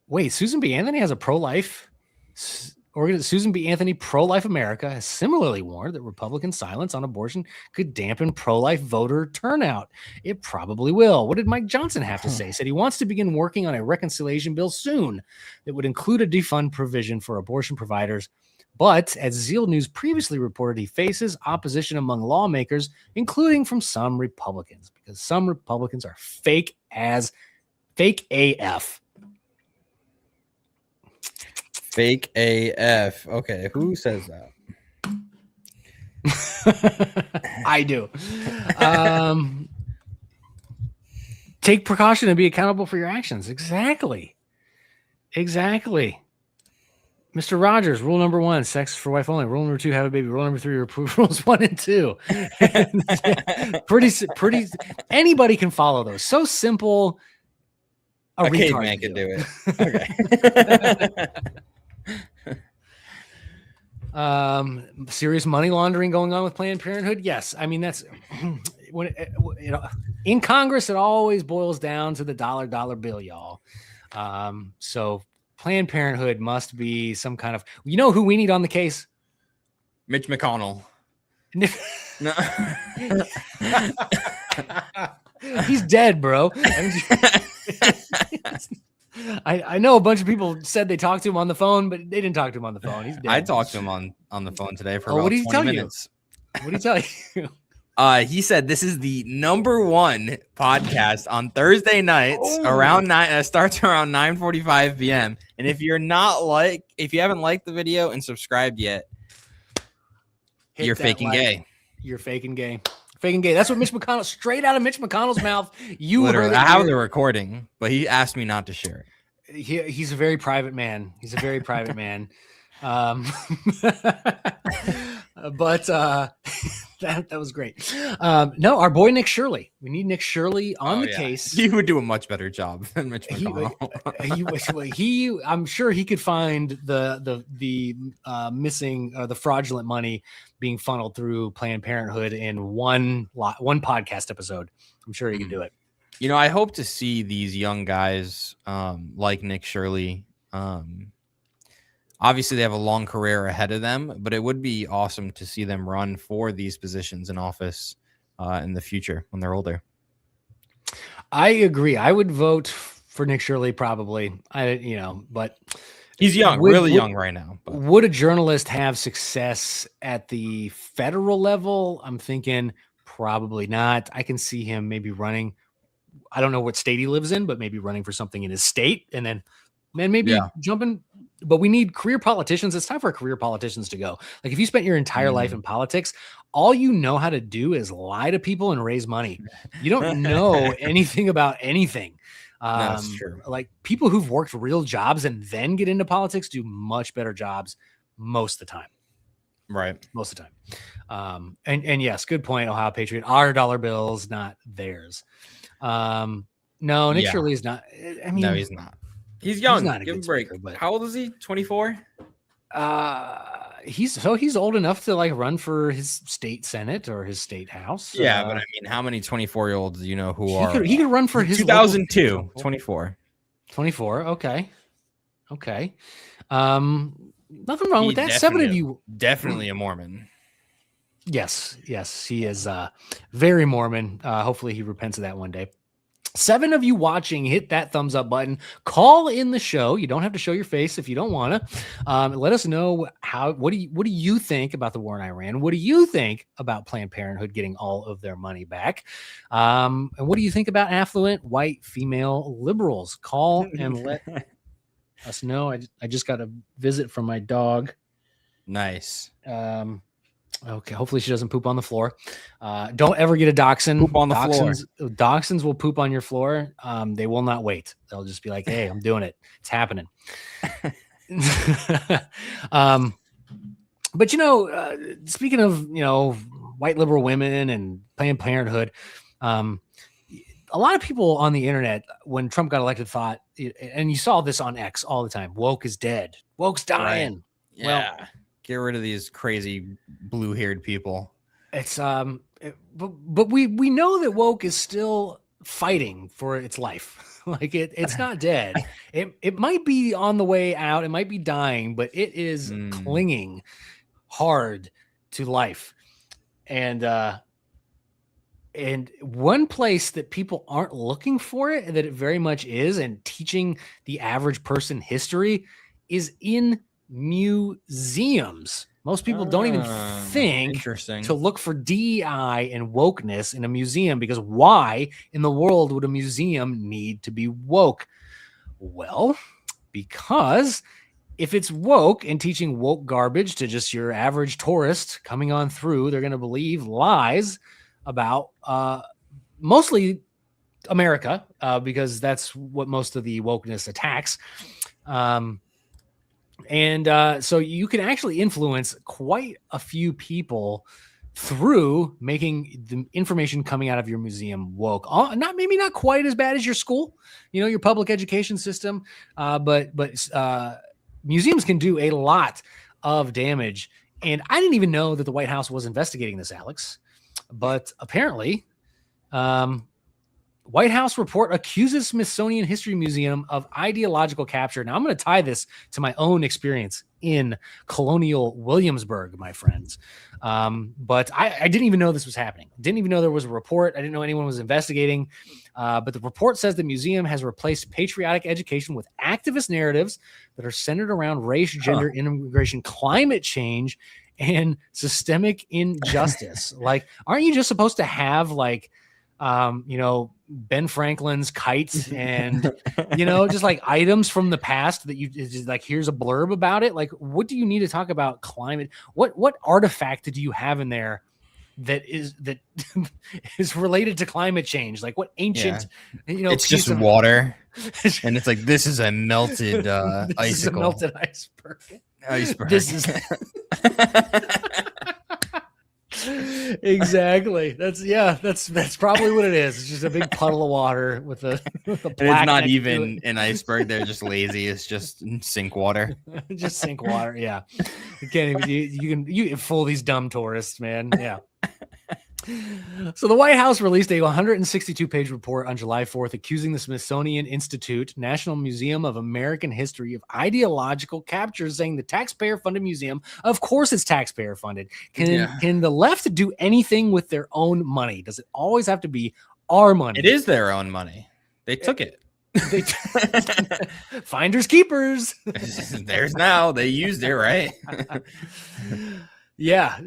Wait, Susan B. Anthony has a pro-life Susan B. Anthony Pro-Life America has similarly warned that Republican silence on abortion could dampen pro-life voter turnout. It probably will. What did Mike Johnson have to say? Said he wants to begin working on a reconciliation bill soon that would include a defund provision for abortion providers. But as Zeal News previously reported, he faces opposition among lawmakers, including from some Republicans, because some Republicans are fake AF. Fake AF. Okay, who says that? I do. Take precaution and be accountable for your actions. Exactly. Mr. Rogers, rule number 1, sex for wife only. Rule number 2, have a baby. Rule number 3, reprove rules 1 and 2. pretty. Anybody can follow those. So simple. A caveman could do it. Okay. Serious money laundering going on with Planned Parenthood. Yes. I mean, that's when in Congress, it always boils down to the dollar bill, y'all. So Planned Parenthood must be some kind of, you know who we need on the case? Mitch McConnell. No. He's dead, bro. I know a bunch of people said they talked to him on the phone, but they didn't talk to him on the phone. He's dead. I talked to him on the phone today for about what did he 20 tell minutes. You? What did he tell you? He said this is the number 1 podcast on Thursday nights around 9. Starts around 9:45 p.m. And if you haven't liked the video and subscribed yet, you're faking gay. You're faking gay. Faking gay. That's what Mitch McConnell, straight out of Mitch McConnell's mouth. You literally, heard it. I have the recording, but he asked me not to share it. He's a very private man. But that was great. No, our boy Nick Shirley. We need Nick Shirley on the case. He would do a much better job than Mitch McConnell. I'm sure he could find the missing the fraudulent money being funneled through Planned Parenthood in one podcast episode. I'm sure he can do it. You know, I hope to see these young guys like Nick Shirley. Obviously, they have a long career ahead of them, but it would be awesome to see them run for these positions in office in the future when they're older. I agree. I would vote for Nick Shirley probably. But he's young, really young right now. But. Would a journalist have success at the federal level? I'm thinking probably not. I can see him maybe running. I don't know what state he lives in, but maybe running for something in his state and then maybe jumping. But we need career politicians. It's time for career politicians to go. Like if you spent your entire life in politics, all you know how to do is lie to people and raise money. You don't know anything about anything. That's true. Like people who've worked real jobs and then get into politics do much better jobs most of the time. Right. Most of the time. And yes, good point. Ohio Patriot, our dollar bills, not theirs. No, Nick Shirley is not. I mean, no, he's not. He's young. He's not a Give him good a break. speaker, but how old is he? 24? He's old enough to like run for his state senate or his state house. Yeah, but I mean, how many 24-year-olds do you know who he could run for his 2002, 24. 24. Okay. Nothing wrong with that. 7 of you definitely a Mormon. Yes, he is very Mormon. Hopefully he repents of that one day. 7 of you watching, hit that thumbs up button. Call in the show. You don't have to show your face if you don't want to. Let us know what do you think about the war in Iran? What do you think about Planned Parenthood getting all of their money back? And what do you think about affluent white female liberals? Call and let us know. I just got a visit from my dog. Nice. Okay, hopefully she doesn't poop on the floor. Don't ever get a dachshund. Poop on the floor. Dachshunds will poop on your floor. They will not wait. They'll just be like, hey, I'm doing it. It's happening. But, speaking of, white liberal women and Planned Parenthood, a lot of people on the internet, when Trump got elected, thought, and you saw this on X all the time, woke is dead. Woke's dying. Right. Yeah. Get rid of these crazy blue-haired people. It's but we know that woke is still fighting for its life. Like it's not dead. It might be on the way out. It might be dying, but it is clinging hard to life. And one place that people aren't looking for it, that it very much is, and teaching the average person history, is in museums. Most people don't even think to look for DEI and wokeness in a museum, because why in the world would a museum need to be woke? Well, because if it's woke and teaching woke garbage to just your average tourist coming on through, they're going to believe lies about mostly America, because that's what most of the wokeness attacks. So you can actually influence quite a few people through making the information coming out of your museum woke. Maybe not quite as bad as your school, your public education system, but museums can do a lot of damage. And I didn't even know that the White House was investigating this, Alex, but apparently, White House report accuses Smithsonian History Museum of ideological capture. Now, I'm going to tie this to my own experience in colonial Williamsburg, my friends. But I didn't even know this was happening. Didn't even know there was a report. I didn't know anyone was investigating. But the report says the museum has replaced patriotic education with activist narratives that are centered around race, gender, immigration, climate change, and systemic injustice. Like, aren't you just supposed to have Ben Franklin's kites and, just like items from the past that you just like, here's a blurb about it. Like, what do you need to talk about climate? What artifact do you have in there that is related to climate change? Like what ancient, it's just water. And it's like, this is a melted icicle. Is a melted iceberg. This is exactly. That's probably what it is. It's just a big puddle of water with a and it's not even an iceberg. They're just lazy. It's just sink water. Just sink water. Yeah. You can't even you can fool these dumb tourists, man. Yeah. So the White House released a 162-page report on July 4th accusing the Smithsonian Institute, National Museum of American History, of ideological capture, saying the taxpayer-funded museum, of course it's taxpayer-funded. Can the left do anything with their own money? Does it always have to be our money. It is their own money. They took it. They finders keepers. There's now. They used it, right? Yeah.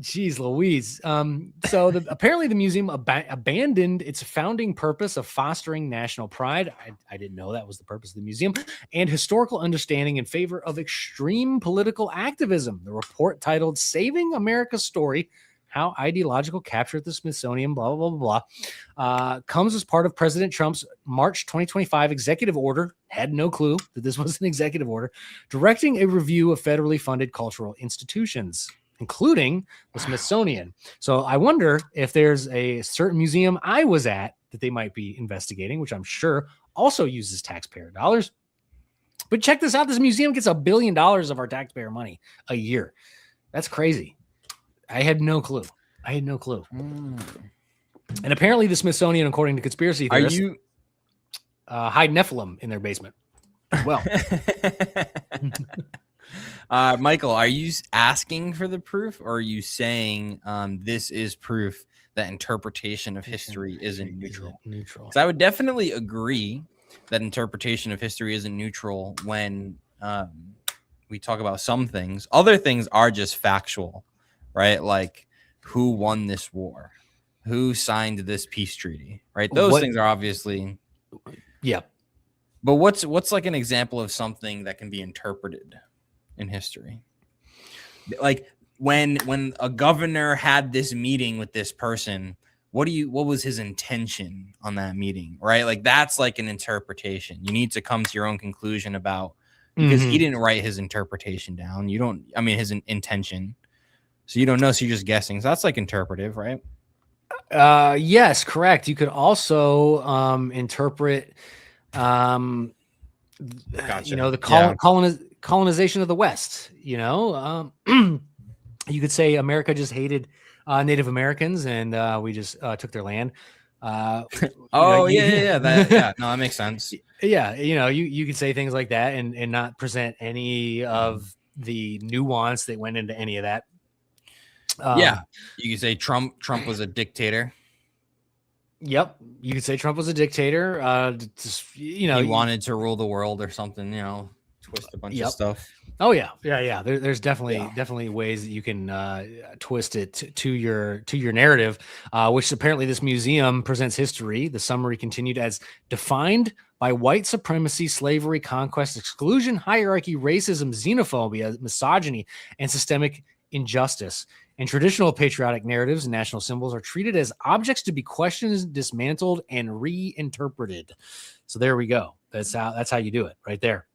Jeez Louise. So apparently the museum abandoned its founding purpose of fostering national pride. I didn't know that was the purpose of the museum, and historical understanding in favor of extreme political activism. The report, titled "Saving America's Story: How Ideological Capture at the Smithsonian," blah, blah, blah, blah, comes as part of President Trump's March 2025 executive order. Had no clue that this was an executive order, directing a review of federally funded cultural institutions, including the Smithsonian. So I wonder if there's a certain museum I was at that they might be investigating, which I'm sure also uses taxpayer dollars. But check this out. This museum gets $1 billion of our taxpayer money a year. That's crazy. I had no clue. And apparently the Smithsonian, according to conspiracy theorists, hide Nephilim in their basement as well. Michael, are you asking for the proof, or are you saying this is proof that interpretation of history isn't neutral? Because I would definitely agree that interpretation of history isn't neutral when we talk about some things. Other things are just factual, right? Like who won this war, who signed this peace treaty, right? Those things are obviously, yeah. But what's like an example of something that can be interpreted in history? Like when a governor had this meeting with this person, what was his intention on that meeting, right? Like that's like an interpretation. You need to come to your own conclusion about, because he didn't write his interpretation down. His intention. So you don't know, so you're just guessing. So that's like interpretive, right? Yes, correct. You could also interpret Gotcha. The colonization of the West. You could say America just hated Native Americans and we just took their land. No, that makes sense. Yeah, you could say things like that and not present any of the nuance that went into any of that. You could say Trump was a dictator. Yep, you could say Trump was a dictator. He wanted to rule the world or something. Twist a bunch of stuff. Oh yeah. There's definitely ways that you can twist it to your narrative, which apparently this museum presents history. The summary continued as defined by white supremacy, slavery, conquest, exclusion, hierarchy, racism, xenophobia, misogyny, and systemic injustice. And traditional patriotic narratives and national symbols are treated as objects to be questioned, dismantled, and reinterpreted. So there we go. That's how you do it right there.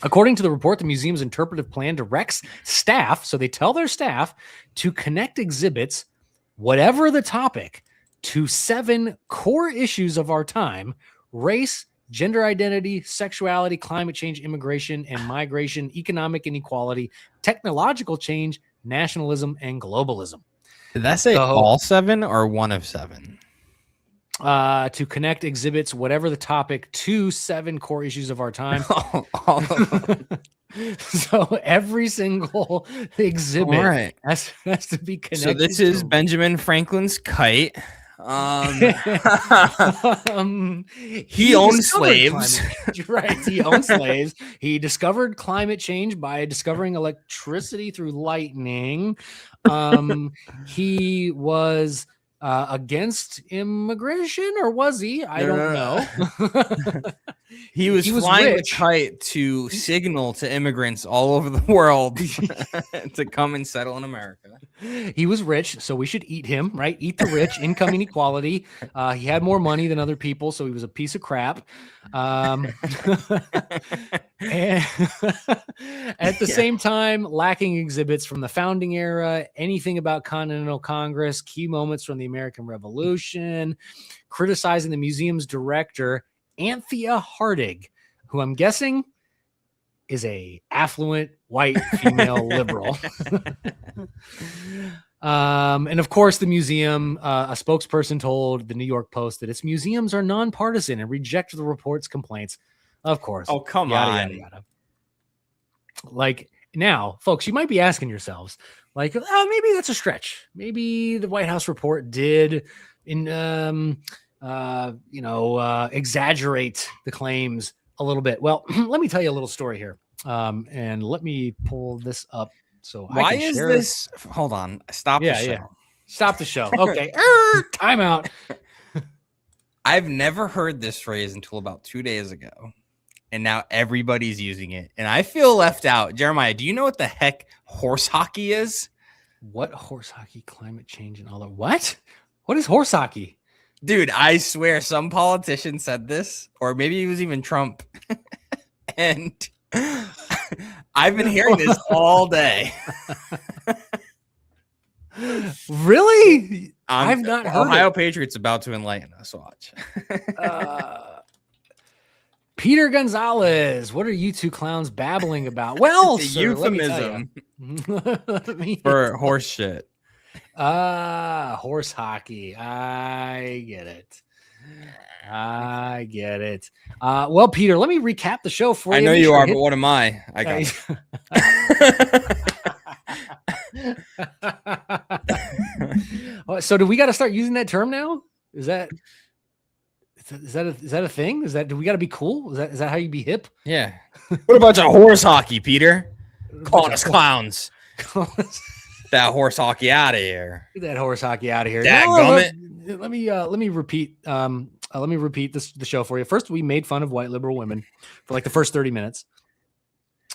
According to the report, the museum's interpretive plan directs staff, so they tell their staff to connect exhibits, whatever the topic, to 7 core issues of our time: race, gender identity, sexuality, climate change, immigration and migration, economic inequality, technological change, nationalism, and globalism. Did that say all 7 or one of 7? To connect exhibits, whatever the topic, to 7 core issues of our time. All of them. So every single exhibit has to be connected. So this is Benjamin Franklin's kite. He owned slaves. Right. He owned slaves. He discovered climate change by discovering electricity through lightning. He was against immigration, or was he? I don't know. He was flying the kite to signal to immigrants all over the world to come and settle in America. He was rich, so we should eat him, right? Eat the rich, income inequality. He had more money than other people, so he was a piece of crap. And at the same time, lacking exhibits from the founding era, anything about Continental Congress, key moments from the American Revolution, criticizing the museum's director, Anthea Hardig, who I'm guessing is a affluent white female liberal. And of course, the museum, a spokesperson told the New York Post that its museums are nonpartisan and reject the report's complaints. Of course. Oh, come on. Like, now, folks, you might be asking yourselves, like, oh, maybe that's a stretch. Maybe the White House report did exaggerate the claims a little bit. Well, let me tell you a little story here. And let me pull this up so Why I can is share. this? Hold on. Stop the show. Yeah. Stop the show. Okay. Time out. I've never heard this phrase until about 2 days ago. And now everybody's using it. And I feel left out. Jeremiah, do you know what the heck horse hockey is? What horse hockey, climate change, and all that? What? What is horse hockey? Dude, I swear some politician said this, or maybe it was even Trump. And I've been hearing this all day. Really? I've not heard Ohio it. Patriots about to enlighten us. Watch. Peter Gonzalez, what are you two clowns babbling about? Well, It's a sir, let me tell euphemism you. for horse shit. Horse hockey. I get it. Well, Peter, let me recap the show for you. I know you are, but what am I? I got So do we got to start using that term now? Is that a thing? Do we got to be cool? Is that how you be hip? Yeah. What about your horse hockey, Peter? Calling us clowns. That horse hockey out of here. Get that horse hockey out of here. Dadgummit. Let me repeat. Let me repeat the show for you. First, we made fun of white liberal women for like the first 30 minutes.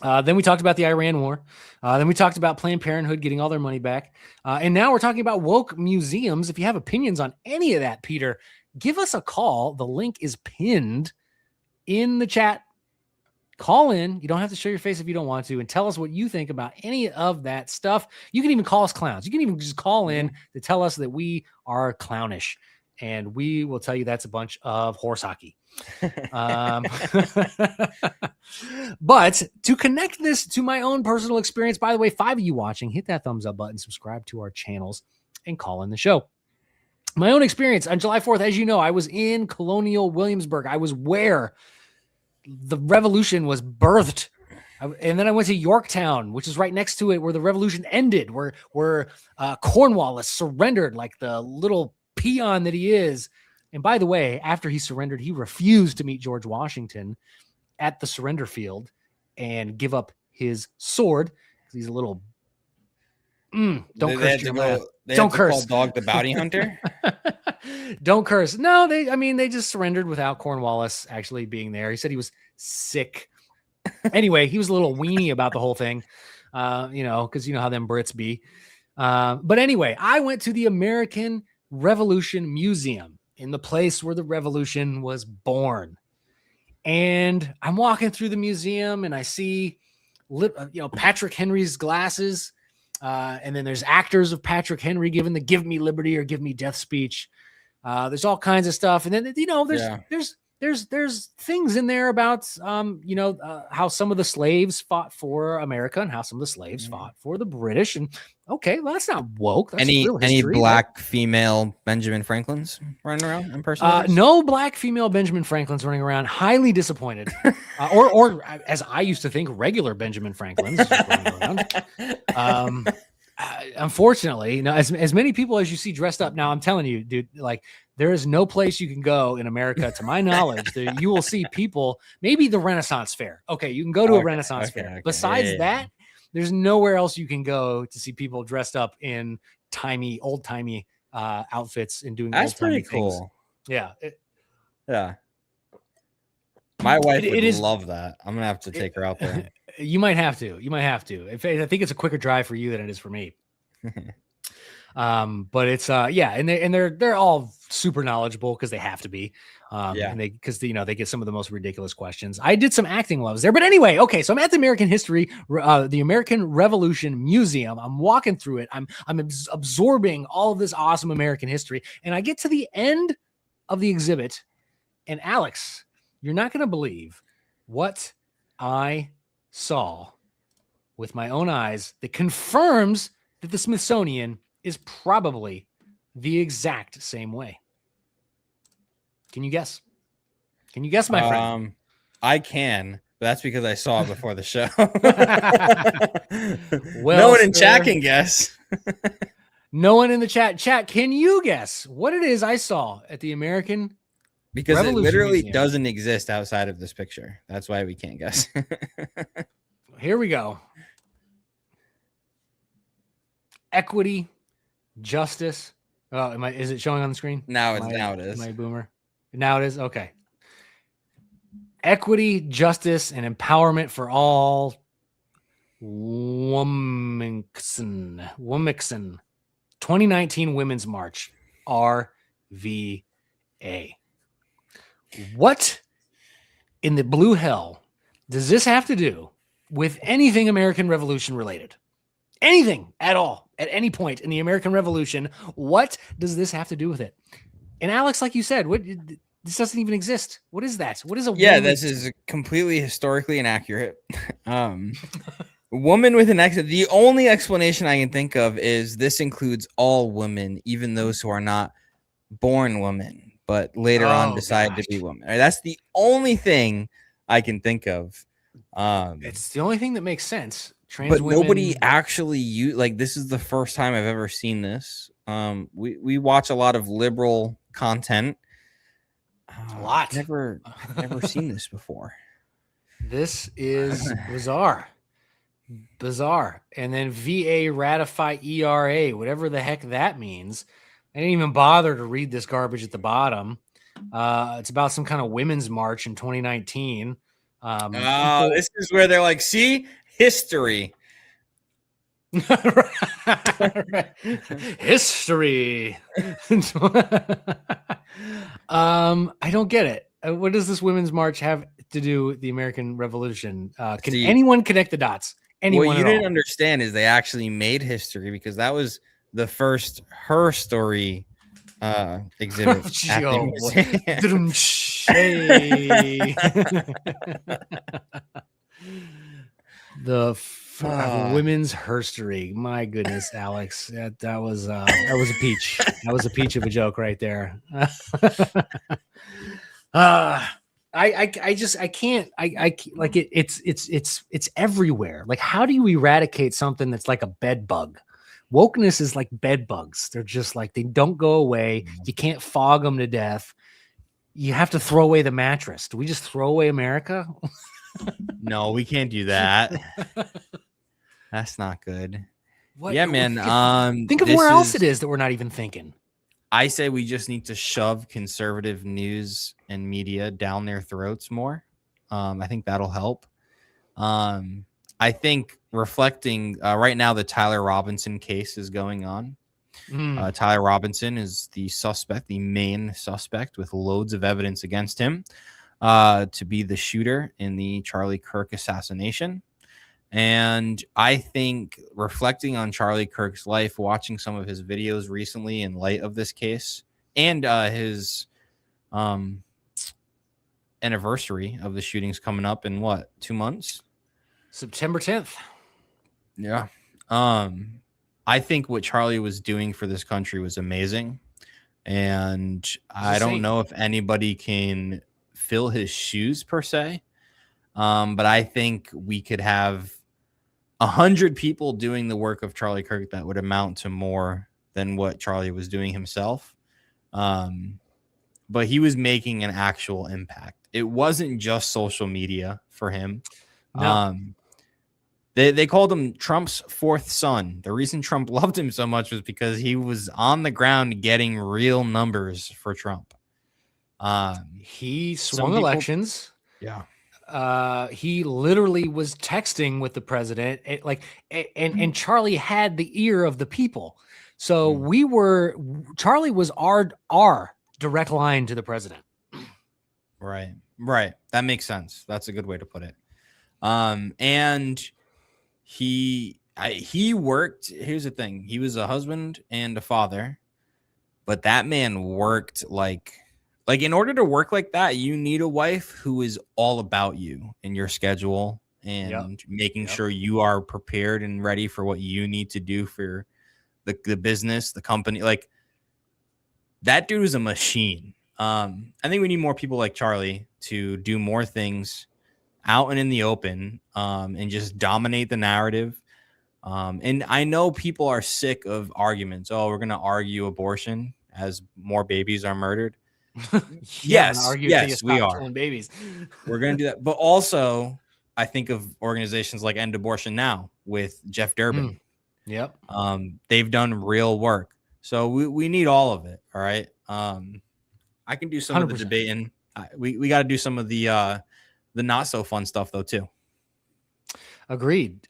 Then we talked about the Iran war. Then we talked about Planned Parenthood getting all their money back. And now we're talking about woke museums. If you have opinions on any of that, Peter, give us a call. The link is pinned in the chat. Call in. You don't have to show your face if you don't want to, and tell us what you think about any of that stuff. You can even call us clowns. You can even just call in to tell us that we are clownish, and we will tell you that's a bunch of horse hockey. But to connect this to my own personal experience, by the way, 5 of you watching, hit that thumbs up button, subscribe to our channels, and call in the show. My own experience on July 4th, as you know, I was in Colonial Williamsburg. I was where the revolution was birthed. And then I went to Yorktown, which is right next to it, where the revolution ended, where Cornwallis surrendered like the little peon that he is. And by the way, after he surrendered, he refused to meet George Washington at the surrender field and give up his sword because he's a little. Don't curse. Don't curse. Dog the bounty hunter. Don't curse. No, they just surrendered without Cornwallis actually being there. He said he was sick. Anyway, he was a little weenie about the whole thing, because you know how them Brits be. But anyway, I went to the American Revolution Museum in the place where the revolution was born. And I'm walking through the museum and I see, Patrick Henry's glasses. And then there's actors of Patrick Henry giving the "Give me liberty" or "Give me death" speech. There's all kinds of stuff. And then, there's things in there about, how some of the slaves fought for America and how some of the slaves fought for the British. And okay, well, that's not woke. That's Any real history, black female Benjamin Franklins running around in person? No black female Benjamin Franklins running around. Highly disappointed. Or as I used to think, regular Benjamin Franklins running around. Unfortunately, as many people as you see dressed up now, I'm telling you, dude, like there is no place you can go in America, to my knowledge, that you will see people. Maybe the Renaissance Fair. Okay, you can go to a Renaissance Fair. Okay. Besides that, there's nowhere else you can go to see people dressed up in old timey outfits and doing. That's pretty cool. Things. Yeah. Yeah. My wife would love that. I'm gonna have to take her out there. You might have to. I think it's a quicker drive for you than it is for me. But it's and they're all super knowledgeable because they have to be. And they get some of the most ridiculous questions. I did some acting while I was there, but anyway, okay. So I'm at the the American Revolution Museum. I'm walking through it. I'm absorbing all of this awesome American history, and I get to the end of the exhibit, and Alex, you're not going to believe what I saw with my own eyes that confirms that the Smithsonian is probably the exact same way. Can you guess? Can you guess, my friend? I can, but that's because I saw it before the show. Well, no one in chat can guess. No one in the chat. Chat, can you guess what it is I saw at the American Because Revolution it literally Museum? doesn't exist outside of this picture. That's why we can't guess. Here we go. Equity, justice. Oh, is it showing on the screen? Now it is. Am I a boomer? Now it is? Okay. Equity, justice, and empowerment for all. Womixen 2019 Women's March, RVA. What in the blue hell does this have to do with anything American Revolution related? Anything at all, at any point in the American Revolution, what does this have to do with it? And Alex, like you said, this doesn't even exist. What is that? What is a Yeah, woman? this is completely historically inaccurate. Woman with an X. The only explanation I can think of is this includes all women, even those who are not born women, but later on decide to be women. That's the only thing I can think of. It's the only thing that makes sense. But nobody actually this is the first time I've ever seen this. We watch a lot of liberal content. A lot. Never seen this before. This is bizarre. And then VA ratify ERA, whatever the heck that means. I didn't even bother to read this garbage at the bottom. It's about some kind of women's march in 2019. This is where they're like, see, history. History. I don't get it. What does this women's march have to do with the American Revolution? Can anyone connect the dots? Anyone? What you didn't understand is they actually made history because that was the first Her Story exhibit. At the women's herstory. My goodness, Alex, that was a peach. That was a peach of a joke right there. I can't like it. It's everywhere. Like, how do you eradicate something that's like a bed bug? Wokeness is like bed bugs. They're just like, they don't go away. You can't fog them to death. You have to throw away the mattress. Do we just throw away America? No, we can't do that. That's not good. What? Yeah, man. Think of where else it is that we're not even thinking. I say we just need to shove conservative news and media down their throats more. I think that'll help. I think reflecting right now, the Tyler Robinson case is going on. Tyler Robinson is the suspect, the main suspect, with loads of evidence against him to be the shooter in the Charlie Kirk assassination. And I think reflecting on Charlie Kirk's life, watching some of his videos recently in light of this case and his anniversary of the shootings coming up in 2 months? September 10th. Yeah. I think what Charlie was doing for this country was amazing. And I don't know if anybody can fill his shoes per se. But I think we could have 100 people doing the work of Charlie Kirk that would amount to more than what Charlie was doing himself. But he was making an actual impact. It wasn't just social media for him. No. They called him Trump's fourth son. The reason Trump loved him so much was because he was on the ground getting real numbers for Trump. He swung elections. Yeah. He literally was texting with the president, and Charlie had the ear of the people. So Charlie was our direct line to the president. Right. That makes sense. That's a good way to put it. And he worked. Here's the thing. He was a husband and a father, but that man worked like in order to work like that, you need a wife who is all about you and your schedule and making sure you are prepared and ready for what you need to do for the business, the company. Like, that dude is a machine. I think we need more people like Charlie to do more things out and in the open, and just dominate the narrative. And I know people are sick of arguments. Oh, we're going to argue abortion as more babies are murdered. Yes, we are. Killing babies. We're going to do that. But also, I think of organizations like End Abortion Now with Jeff Durbin. Yep. They've done real work. So we need all of it. All right. I can do some 100%. Of the debating. We got to do some of the not so fun stuff though too. Agreed.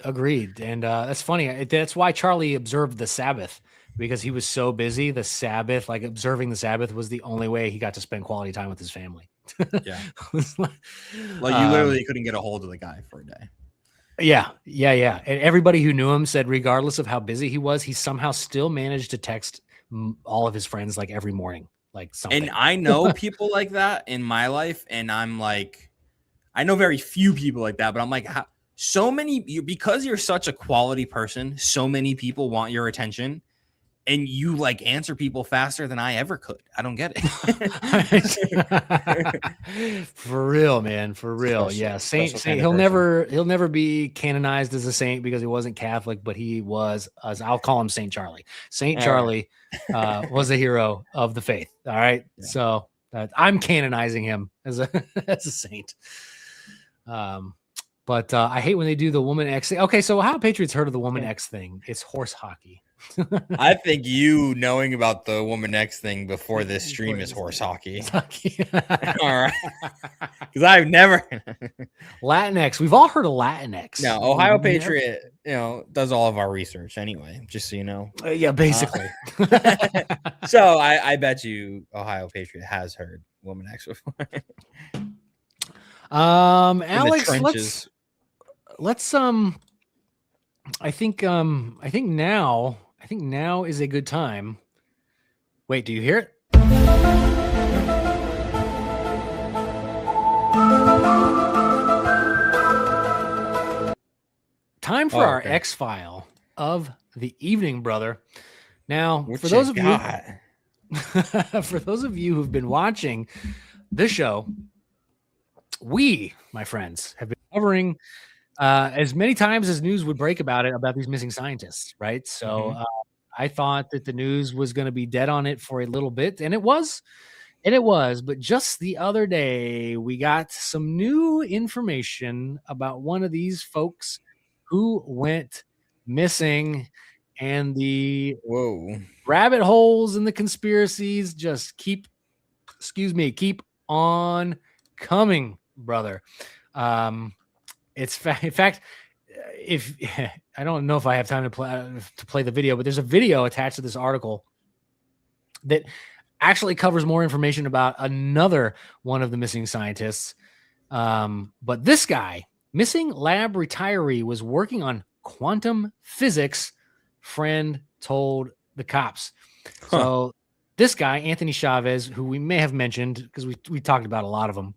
And that's funny. That's why Charlie observed the Sabbath, because he was so busy. The Sabbath, like observing the Sabbath, was the only way he got to spend quality time with his family. Yeah. Like you literally couldn't get a hold of the guy for a day. Yeah. And everybody who knew him said, regardless of how busy he was, he somehow still managed to text all of his friends like every morning, like something. And I know people like that in my life, and I'm like, I know very few people like that, but I'm like, so many, because you're such a quality person, so many people want your attention, and you like answer people faster than I ever could. I don't get it. For real, man. For real. Yeah. Saint, he'll never be canonized as a saint because he wasn't Catholic, but he was, as I'll call him, Saint Charlie. Saint Charlie was a hero of the faith. All right. Yeah. So I'm canonizing him as a saint. But I hate when they do the woman X thing. Okay, so how Patriots heard of the woman X thing? It's horse hockey. I think you knowing about the woman X thing before this stream is horse hockey. All right, because I've never Latinx. We've all heard of Latinx. No, Ohio Patriot, does all of our research anyway. Just so you know. Yeah, basically. So I bet you Ohio Patriot has heard woman X before. Alex, let's I think now is a good time. Wait, do you hear it? Time for our X-File of the evening, brother. Now, for those of you who've been watching this show, we, my friends, have been covering as many times as news would break about these missing scientists, right? So I thought that the news was going to be dead on it for a little bit, and it was. But just the other day, we got some new information about one of these folks who went missing, and the rabbit holes and the conspiracies just keep on coming, brother. In fact, if I don't know if I have time to play the video, but there's a video attached to this article that actually covers more information about another one of the missing scientists. But this guy, missing lab retiree, was working on quantum physics, friend told the cops. So this guy, Anthony Chavez, who we may have mentioned because we talked about a lot of them,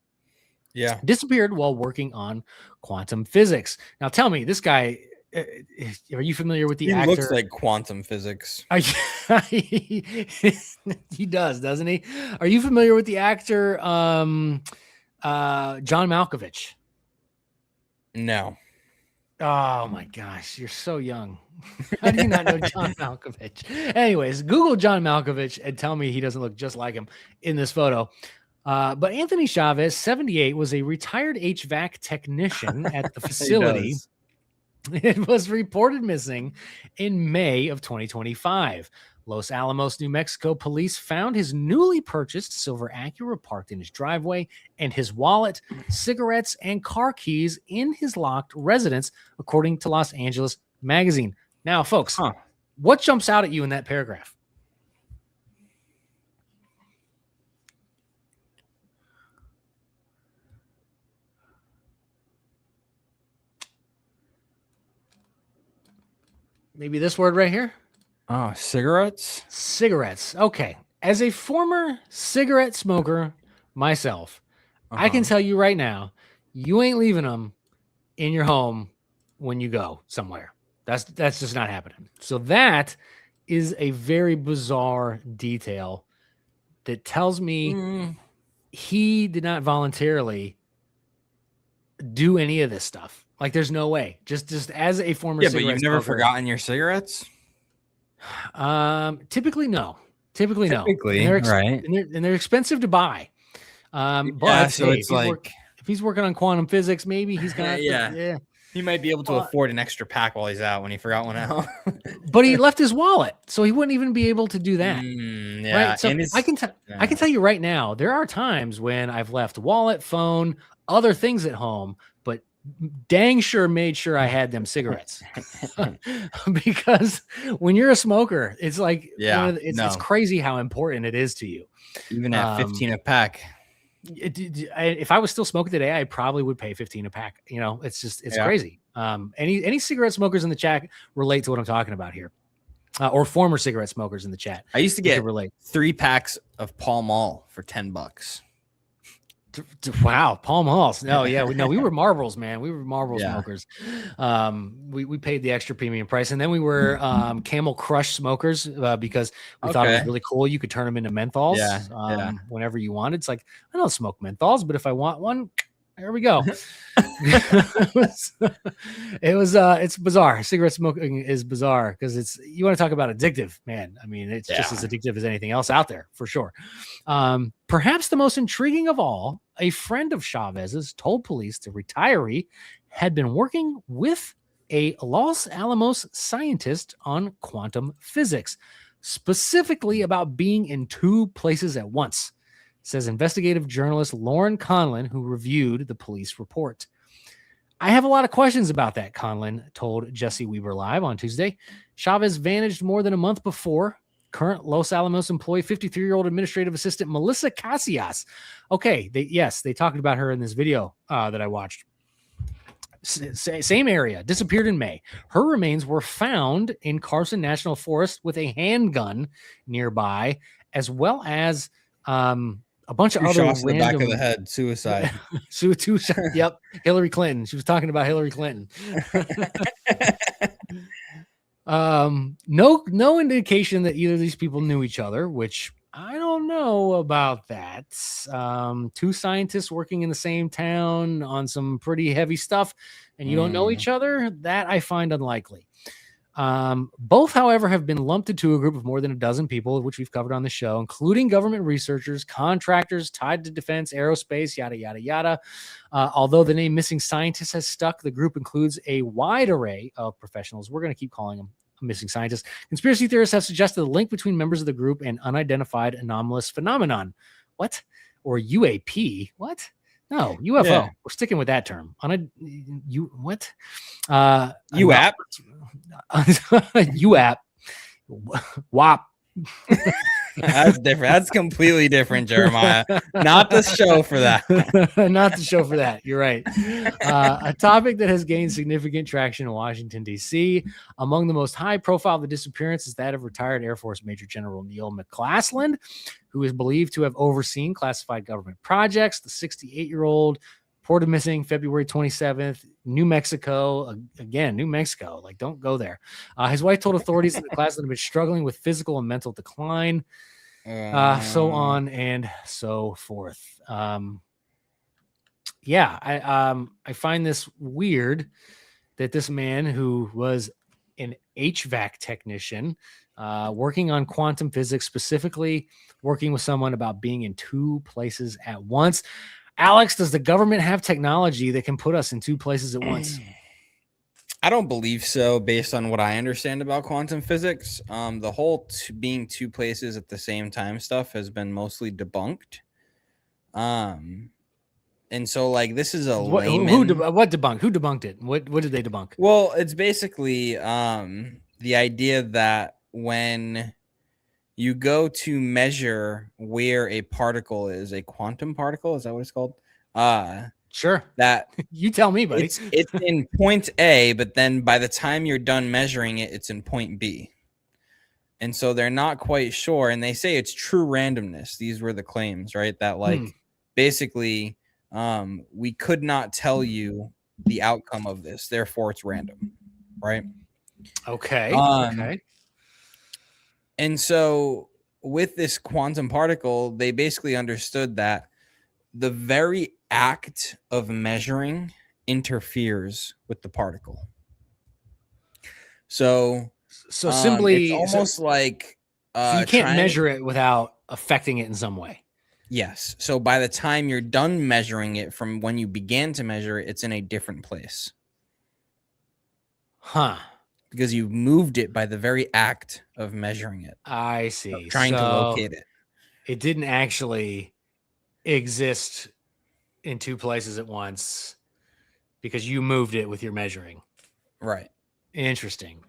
disappeared while working on quantum physics. Now tell me, this guy, are you familiar with the actor? He looks like quantum physics. He does, doesn't he? Are you familiar with the actor John Malkovich? No. Oh my gosh, you're so young. How do you not know John Malkovich? Anyways, Google John Malkovich and tell me he doesn't look just like him in this photo. But Anthony Chavez, 78, was a retired HVAC technician at the facility. It was reported missing in May of 2025. Los Alamos, New Mexico police found his newly purchased silver Acura parked in his driveway, and his wallet, cigarettes, and car keys in his locked residence, according to Los Angeles Magazine. Now, folks, what jumps out at you in that paragraph? Maybe this word right here. Oh, cigarettes? Cigarettes. Okay. As a former cigarette smoker myself, I can tell you right now, you ain't leaving them in your home when you go somewhere. That's just not happening. So that is a very bizarre detail that tells me he did not voluntarily do any of this stuff. Like there's no way. Just as a former Yeah, but cigarette you've never smoker, forgotten your cigarettes? typically no. Typically no. Typically, right. And they're expensive to buy. But Yeah, so hey, it's like if he's working on quantum physics, maybe he's got yeah. He might be able to afford an extra pack while he's out when he forgot one out. But he left his wallet, so he wouldn't even be able to do that. Yeah, right. So I can tell you right now, there are times when I've left wallet, phone, other things at home, but dang sure made sure I had them cigarettes. Because when you're a smoker, it's like it's crazy how important it is to you. Even at 15 a pack. If I was still smoking today, I probably would pay 15 a pack. You know, it's crazy. Any cigarette smokers in the chat relate to what I'm talking about here, or former cigarette smokers in the chat. I used to get 3 packs of Pall Mall for $10. Wow, Pall Malls. No, yeah, we were Marlboros, man. We were Marlboro smokers. We paid the extra premium price, and then we were Camel Crush smokers because we thought it was really cool. You could turn them into menthols whenever you wanted. It's like, I don't smoke menthols, but if I want one, there we go. It's bizarre. Cigarette smoking is bizarre because you want to talk about addictive, man. I mean, it's just as addictive as anything else out there for sure. Perhaps the most intriguing of all, a friend of Chavez's told police the retiree had been working with a Los Alamos scientist on quantum physics, specifically about being in 2 places at once, says investigative journalist Lauren Conlin, who reviewed the police report. I have a lot of questions about that, Conlin told Jesse Weber Live on Tuesday. Chavez vanished more than a month before. Current Los Alamos employee, 53-year-old administrative assistant Melissa Casillas. Okay, they talked about her in this video that I watched. Same area, disappeared in May. Her remains were found in Carson National Forest with a handgun nearby, as well as a bunch of other shots in the back of the head, suicide. Suicide. Yep, Hillary Clinton. She was talking about Hillary Clinton. No indication that either of these people knew each other, which I don't know about that. 2 scientists working in the same town on some pretty heavy stuff, and you don't know each other, that I find unlikely. Both, however, have been lumped into a group of more than a dozen people, which we've covered on the show, including government researchers, contractors tied to defense, aerospace, yada, yada, yada. Although the name missing scientist has stuck, the group includes a wide array of professionals. We're going to keep calling them missing scientists. Conspiracy theorists have suggested a link between members of the group and unidentified anomalous phenomenon. What? Or UAP? What? No, UFO. Yeah. We're sticking with that term. What? UAP? UAP. WAP. That's different. That's completely different, Jeremiah. Not the show for that. Not the show for that. You're right. A topic that has gained significant traction in Washington, D.C. Among the most high profile of the disappearance is that of retired Air Force Major General Neil McClassland, who is believed to have overseen classified government projects. The 68-year-old reported missing February 27th, New Mexico. Again, New Mexico. Like, don't go there. His wife told authorities that McClassland had been struggling with physical and mental decline, so on and so forth. I find this weird that this man who was an HVAC technician working on quantum physics, specifically working with someone about being in 2 places at once. Alex, does the government have technology that can put us in 2 places at once? I don't believe so, based on what I understand about quantum physics. The whole being 2 places at the same time stuff has been mostly debunked. And so, like, this is a layman. What debunked? Who debunked it? What did they debunk? Well, it's basically the idea that when you go to measure where a particle is, a quantum particle, is that what it's called? Sure. That you tell me, buddy. It's in point A, but then by the time you're done measuring it, it's in point B. And so they're not quite sure. And they say it's true randomness. These were the claims, right? That basically we could not tell you the outcome of this. Therefore, it's random, right? Okay. Okay. And so with this quantum particle, they basically understood that the very act of measuring interferes with the particle. So simply, it's almost like so you can't measure it without affecting it in some way. Yes. So by the time you're done measuring it from when you began to measure it, it's in a different place. Huh. Because you moved it by the very act of measuring it. I see. Trying to locate it. It didn't actually exist in two places at once because you moved it with your measuring. Right. Interesting.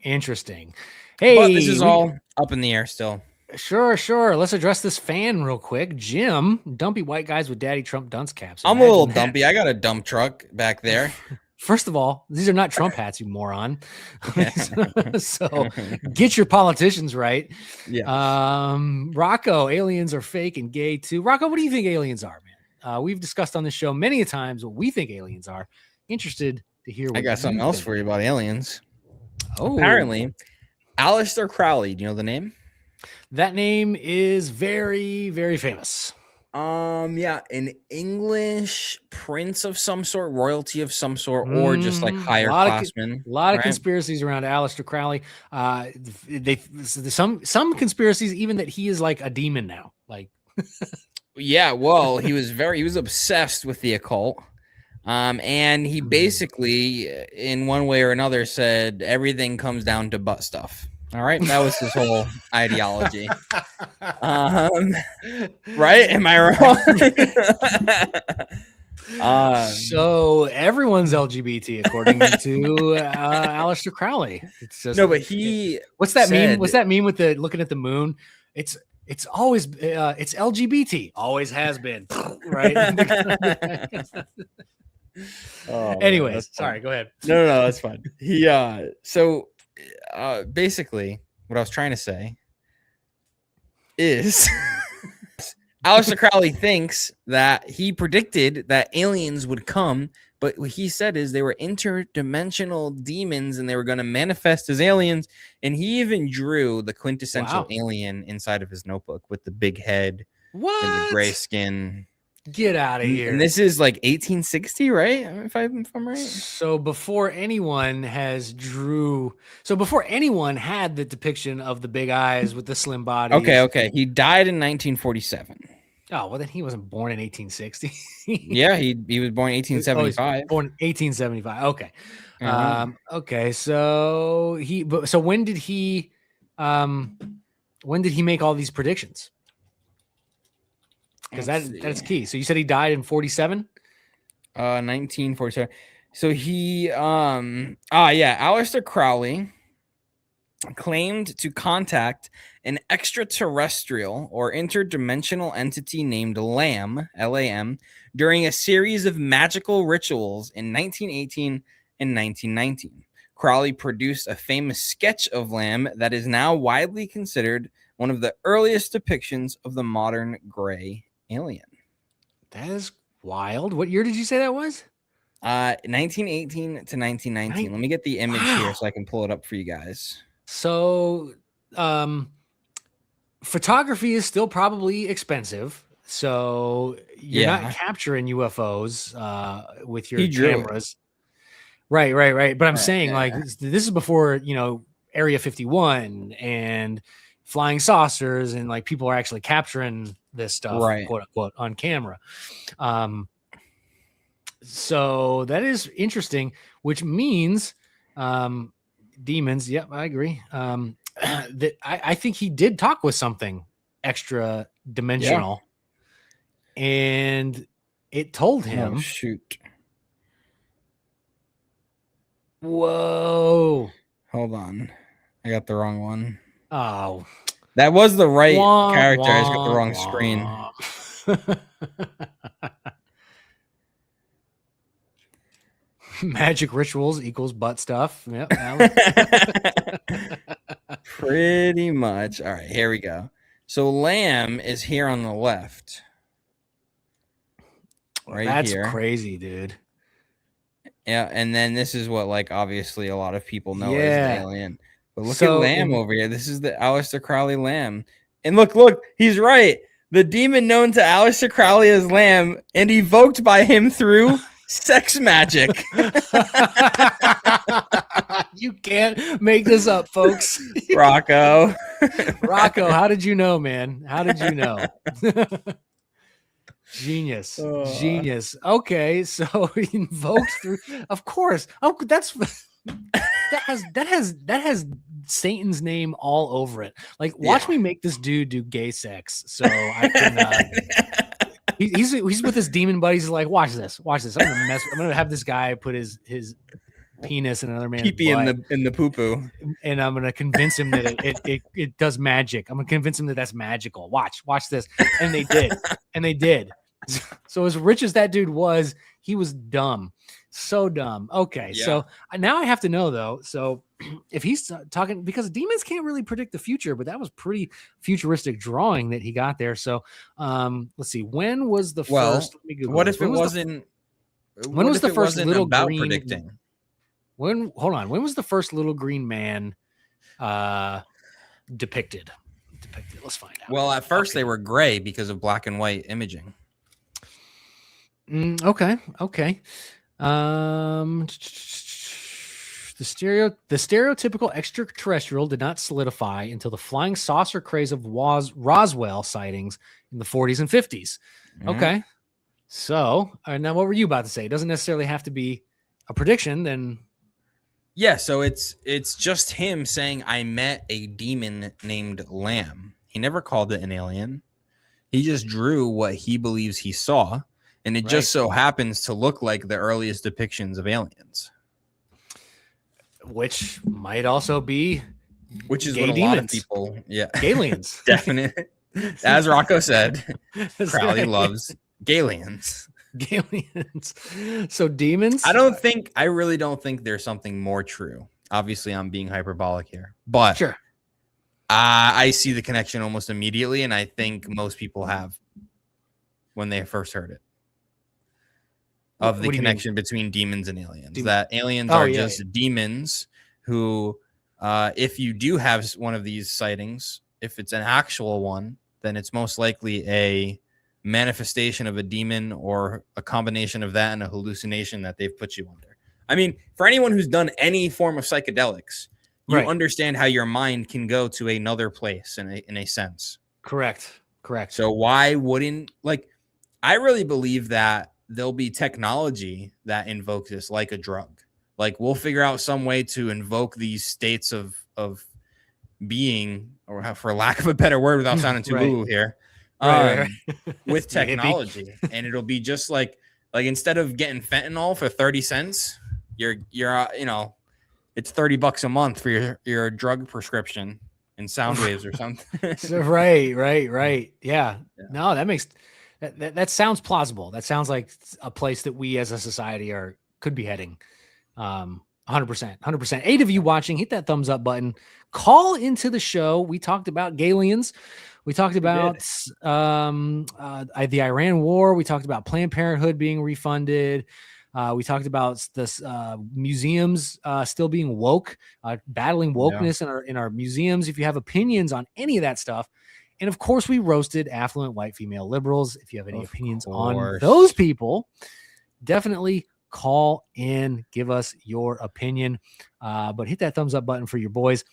Hey, but this is all up in the air still. Sure. Let's address this fan real quick. Jim, dumpy white guys with Daddy Trump dunce caps. I'm a little dumpy. I got a dump truck back there. First of all, these are not Trump hats, you moron. So get your politicians right. Yeah. Rocco, aliens are fake and gay too. Rocco, what do you think aliens are, man? We've discussed on this show many a times what we think aliens are. Interested to hear what I got something else for you about aliens. Oh, apparently, Aleister Crowley. Do you know the name? That name is very, very famous. Yeah, an English prince of some sort, royalty of some sort, or just like higher classman. A lot of conspiracies around Aleister Crowley. Some conspiracies even that he is like a demon now. Like, yeah, well, he was obsessed with the occult. And he basically, in one way or another, said everything comes down to butt stuff. All right, that was his whole ideology. Right? Am I wrong? So everyone's LGBT according to Aleister Crowley. It's just no, but what's that meme? What's that meme with the looking at the moon? It's always it's LGBT, always has been, right? Anyways, sorry, go ahead. No, that's fine. Basically, what I was trying to say is Aleister Crowley thinks that he predicted that aliens would come, but what he said is they were interdimensional demons and they were going to manifest as aliens. And he even drew the quintessential alien inside of his notebook with the big head and the gray skin. Get out of here. And this is like 1860, right? If I'm right. So before anyone had the depiction of the big eyes with the slim body. Okay. He died in 1947. Oh, well then he wasn't born in 1860. Yeah, he was born in 1875. Born in 1875. Okay. Okay. So when did he make all these predictions? Because that's key. So you said he died in 47? 1947. So he Aleister Crowley claimed to contact an extraterrestrial or interdimensional entity named Lam, Lam, during a series of magical rituals in 1918 and 1919. Crowley produced a famous sketch of Lam that is now widely considered one of the earliest depictions of the modern gray alien. That is wild. What year did you say that was? 1918 to 1919. Let me get the image here so I can pull it up for you guys. So, photography is still probably expensive. So you're not capturing UFOs with your cameras. Right. But I'm saying like this is before, Area 51 and flying saucers and like people are actually capturing this stuff, quote unquote, on camera. So that is interesting, which means demons. Yep, I agree. That I think he did talk with something extra dimensional, and it told him. Oh, shoot. Whoa. Hold on. I got the wrong one. Oh. That was the right character. I just got the wrong screen. Magic rituals equals butt stuff. Yep. Pretty much. All right, here we go. So Lam is here on the left. Right. That's here. Crazy, dude. Yeah, and then this is what, like, obviously a lot of people know as the alien. But look at Lam over here. This is the Aleister Crowley Lam. And look, he's right. The demon known to Aleister Crowley as Lam and evoked by him through Sex magic. You can't make this up, folks. Rocco. Rocco, how did you know, man? How did you know? Genius. Genius. Okay, so he invokes through, of course. Oh, that has Satan's name all over it. Like, watch me make this dude do gay sex. So I can he's with his demon buddies. He's like, watch this. I'm gonna have this guy put his penis in another man's pee-pee butt, in the poo-poo, and I'm gonna convince him that it does magic. I'm gonna convince him that that's magical. Watch this. And they did. So as rich as that dude was, he was dumb. So dumb. Okay. Yeah. So now I have to know though. So if he's talking, because demons can't really predict the future, but that was pretty futuristic drawing that he got there. So let's see. When was the first? Let me Google what this. if it wasn't? When was the first little about green? Predicting? When was the first little green man depicted? Let's find out. Well, at first they were gray because of black and white imaging. Okay. The stereotypical extraterrestrial did not solidify until the flying saucer craze of Roswell sightings in the 40s and 50s. Okay. So now what were you about to say? It doesn't necessarily have to be a prediction. Then yeah. So it's just him saying, I met a demon named Lamb. He never called it an alien. He just drew what he believes he saw. And it just so happens to look like the earliest depictions of aliens. Which might also be what a demons. lot of people, aliens. Definitely. As Rocco said, Crowley loves Galians. So demons? I really don't think there's something more true. Obviously, I'm being hyperbolic here. But sure. I see the connection almost immediately, and I think most people have when they first heard it. Of the connection between demons and aliens. That aliens are just demons who, if you do have one of these sightings, if it's an actual one, then it's most likely a manifestation of a demon or a combination of that and a hallucination that they've put you under. I mean, for anyone who's done any form of psychedelics, you understand how your mind can go to another place in a sense. Correct. So why wouldn't, like, I really believe that there'll be technology that invokes this like a drug. Like, we'll figure out some way to invoke these states of being, or for lack of a better word without sounding too woo here, with technology. And it'll be just like instead of getting fentanyl for 30 cents, you're it's $30 a month for your drug prescription and sound waves or something. So, right. Yeah. No, that makes that sounds plausible. That sounds like a place that we as a society could be heading. 100%. 8 of you watching, hit that thumbs up button. Call into the show. We talked about Galians. We talked about the Iran war. We talked about Planned Parenthood being refunded. We talked about this museums still being woke, battling wokeness in our museums. If you have opinions on any of that stuff, and of course, we roasted affluent white female liberals. If you have any opinions on those people, definitely call in, give us your opinion. But hit that thumbs up button for your boys.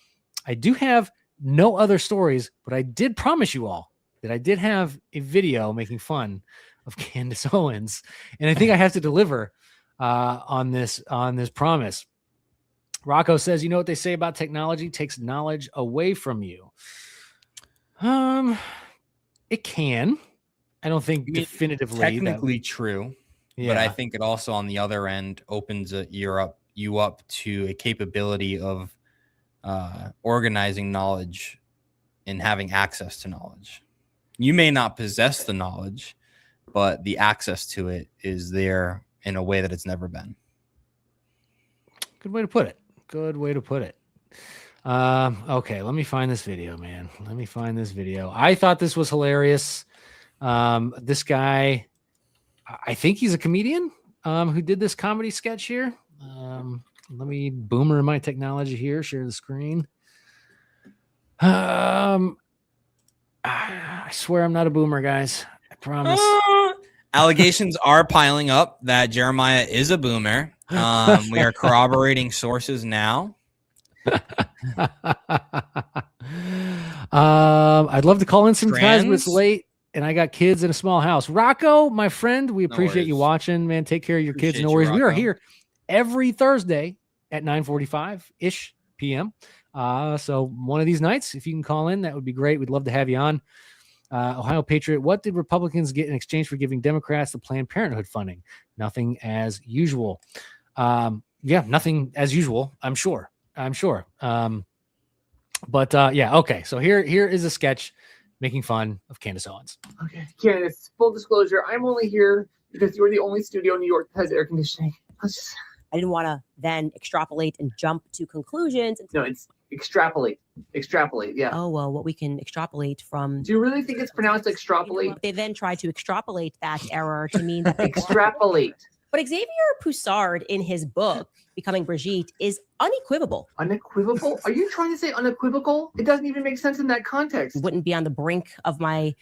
I do have no other stories, but I did promise you all that I did have a video making fun of Candace Owens, and I think I have to deliver on this promise. Rocco says, you know what they say about technology takes knowledge away from you. It can. I don't think definitively. Technically true, but I think it also on the other end opens you up to a capability of organizing knowledge and having access to knowledge. You may not possess the knowledge, but the access to it is there in a way that it's never been. Good way to put it. Okay, let me find this video, man. I thought this was hilarious. This guy, I think he's a comedian who did this comedy sketch here. Let me boomer my technology here, share the screen. I swear I'm not a boomer, guys. I promise. Allegations are piling up that Jeremiah is a boomer. We are corroborating sources now. I'd love to call in some guys, but it's late, and I got kids in a small house. Rocco, my friend, we appreciate you watching, man. Take care of your kids. No worries. We are here every Thursday at 9:45-ish p.m. So one of these nights, if you can call in, that would be great. We'd love to have you on. Ohio Patriot, what did Republicans get in exchange for giving Democrats the Planned Parenthood funding? Nothing as usual. Yeah, nothing as usual, I'm sure. But okay. So here is a sketch making fun of Candace Owens. Okay, Candace, full disclosure, I'm only here because you're the only studio in New York that has air conditioning. I didn't want to then extrapolate and jump to conclusions. No, it's extrapolate. Extrapolate, yeah. Oh, well, what we can extrapolate from... Do you really think it's pronounced extrapolate? They then try to extrapolate that error to mean that... Extrapolate. But Xavier Poussard, in his book, Becoming Brigitte, is unequivocal. Unequivocal? Are you trying to say unequivocal? It doesn't even make sense in that context. Wouldn't be on the brink of my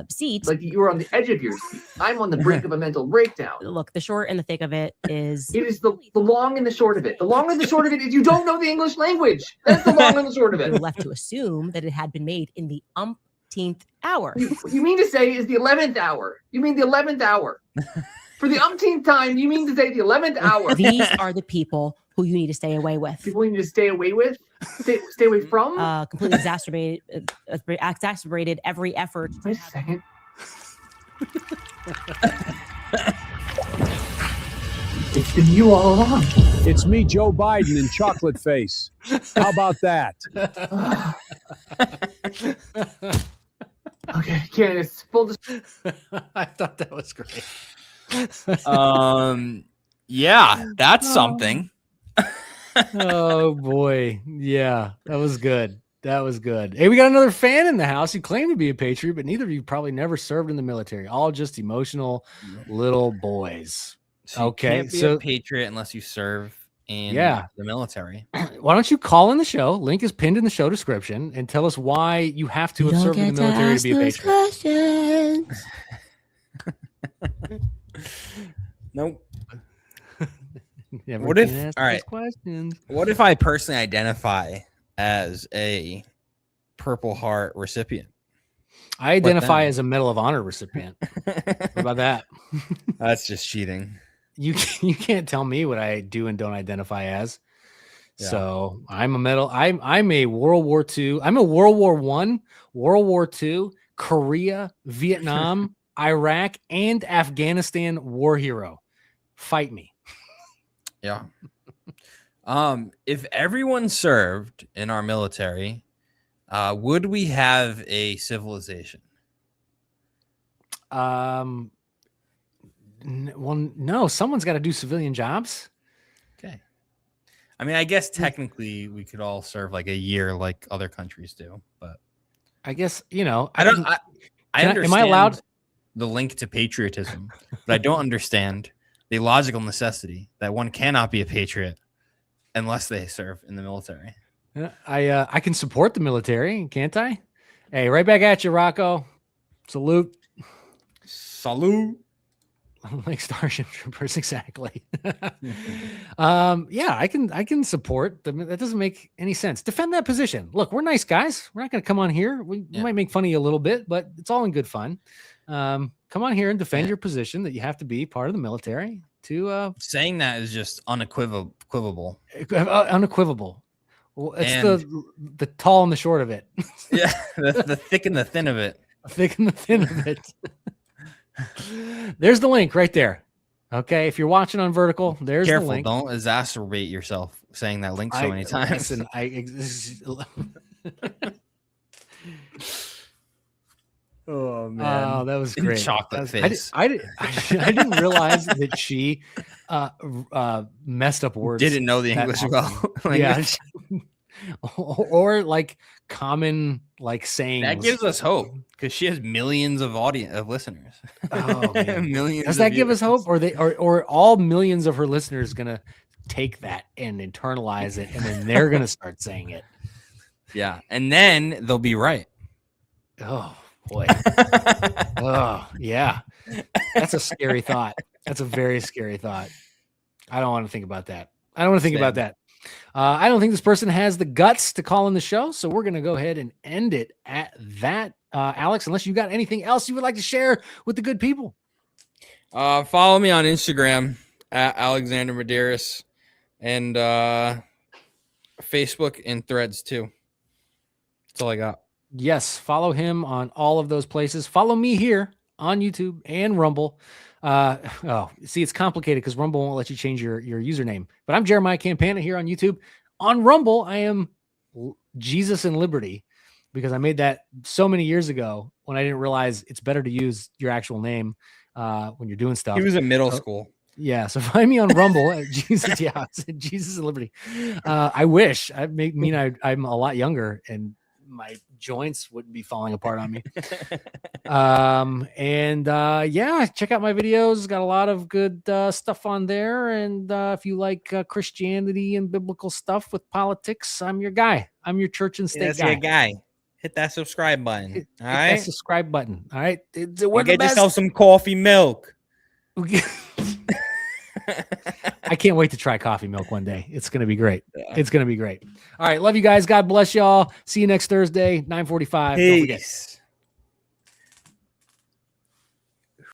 seat. Like you were on the edge of your seat. I'm on the brink of a mental breakdown. Look, the short and the thick of it is... It is the long and the short of it. The long and the short of it is you don't know the English language. That's the long and the short of it. We're left to assume that it had been made in the umpteenth hour. You mean to say is the 11th hour. You mean the 11th hour. For the umpteenth time, you mean to say the 11th hour. These are the people who you need to stay away with. People you need to stay away with? Stay away from? Completely exacerbated every effort. Wait a second. It's been you all along. It's me, Joe Biden, in chocolate face. How about that? Okay, Candace, full I thought that was great. Yeah, that's something. Oh boy. Yeah, that was good. Hey, we got another fan in the house. You claim to be a patriot, but neither of you probably never served in the military. All just emotional little boys. So you can't be a patriot unless you serve in the military. Why don't you call in the show? Link is pinned in the show description, and tell us why you have to have served in the military to be a patriot. Nope. What if? All right. What if I personally identify as a Purple Heart recipient? I identify as a Medal of Honor recipient. What about that? That's just cheating. You can't tell me what I do and don't identify as. Yeah. So I'm a medal. I'm a World War II. I'm a World War I, World War II, Korea, Vietnam, Iraq, and Afghanistan war hero. Fight me. Yeah. If everyone served in our military, would we have a civilization? Well, no. Someone's got to do civilian jobs. Okay. I mean, I guess technically we could all serve like a year, like other countries do. But I guess I understand. Am I allowed the link to patriotism? But I don't understand the logical necessity that one cannot be a patriot unless they serve in the military. I can support the military, can't I? Hey, right back at you, Rocco. Salute. Like Starship Troopers, exactly. Yeah, I can support them. That doesn't make any sense. Defend that position. Look, we're nice guys. We're not going to come on here. We might make fun of you a little bit, but it's all in good fun. Come on here and defend your position that you have to be part of the military. To saying that is just unequivocal. Unequivocal. Well, it's the tall and the short of it. Yeah, the thick and the thin of it. Thick and the thin of it. There's the link right there. Okay, if you're watching on vertical, there's the link. Don't exacerbate yourself saying that link so many times. Listen, oh man, oh, that was great. Chocolate face. I didn't realize that she messed up words. Didn't know the English well. Yeah. or like common like sayings. That gives us hope because she has millions of listeners. Oh man. Millions. Does that give us hope, or all millions of her listeners gonna take that and internalize it, and then they're gonna start saying it? Yeah, and then they'll be right. Oh boy. Oh yeah. That's a scary thought. That's a very scary thought. I don't want to think about that. I don't want to think about that. I don't think this person has the guts to call in the show, so we're going to go ahead and end it at that. Alex, unless you got anything else you would like to share with the good people. Follow me on Instagram at Alexander Medeiros and Facebook and Threads too. That's all I got. Yes, follow him on all of those places. Follow me here on YouTube and Rumble. See, it's complicated because Rumble won't let you change your username. But I'm Jeremiah Campana here on YouTube. On Rumble, I am Jesus and Liberty because I made that so many years ago when I didn't realize it's better to use your actual name when you're doing stuff. He was in middle school. Yeah, so find me on Rumble at Jesus. Yeah, I said Jesus and Liberty. I wish I'm a lot younger and my joints wouldn't be falling apart on me. Yeah, check out my videos. Got a lot of good stuff on there. And if you like Christianity and biblical stuff with politics, I'm your guy. I'm your church and state guy. Your guy. Hit that subscribe button. Hit that subscribe button. All right. Get yourself some coffee milk. I can't wait to try coffee milk one day. It's going to be great. It's going to be great. All right. Love you guys. God bless y'all. See you next Thursday, 9:45. Don't forget.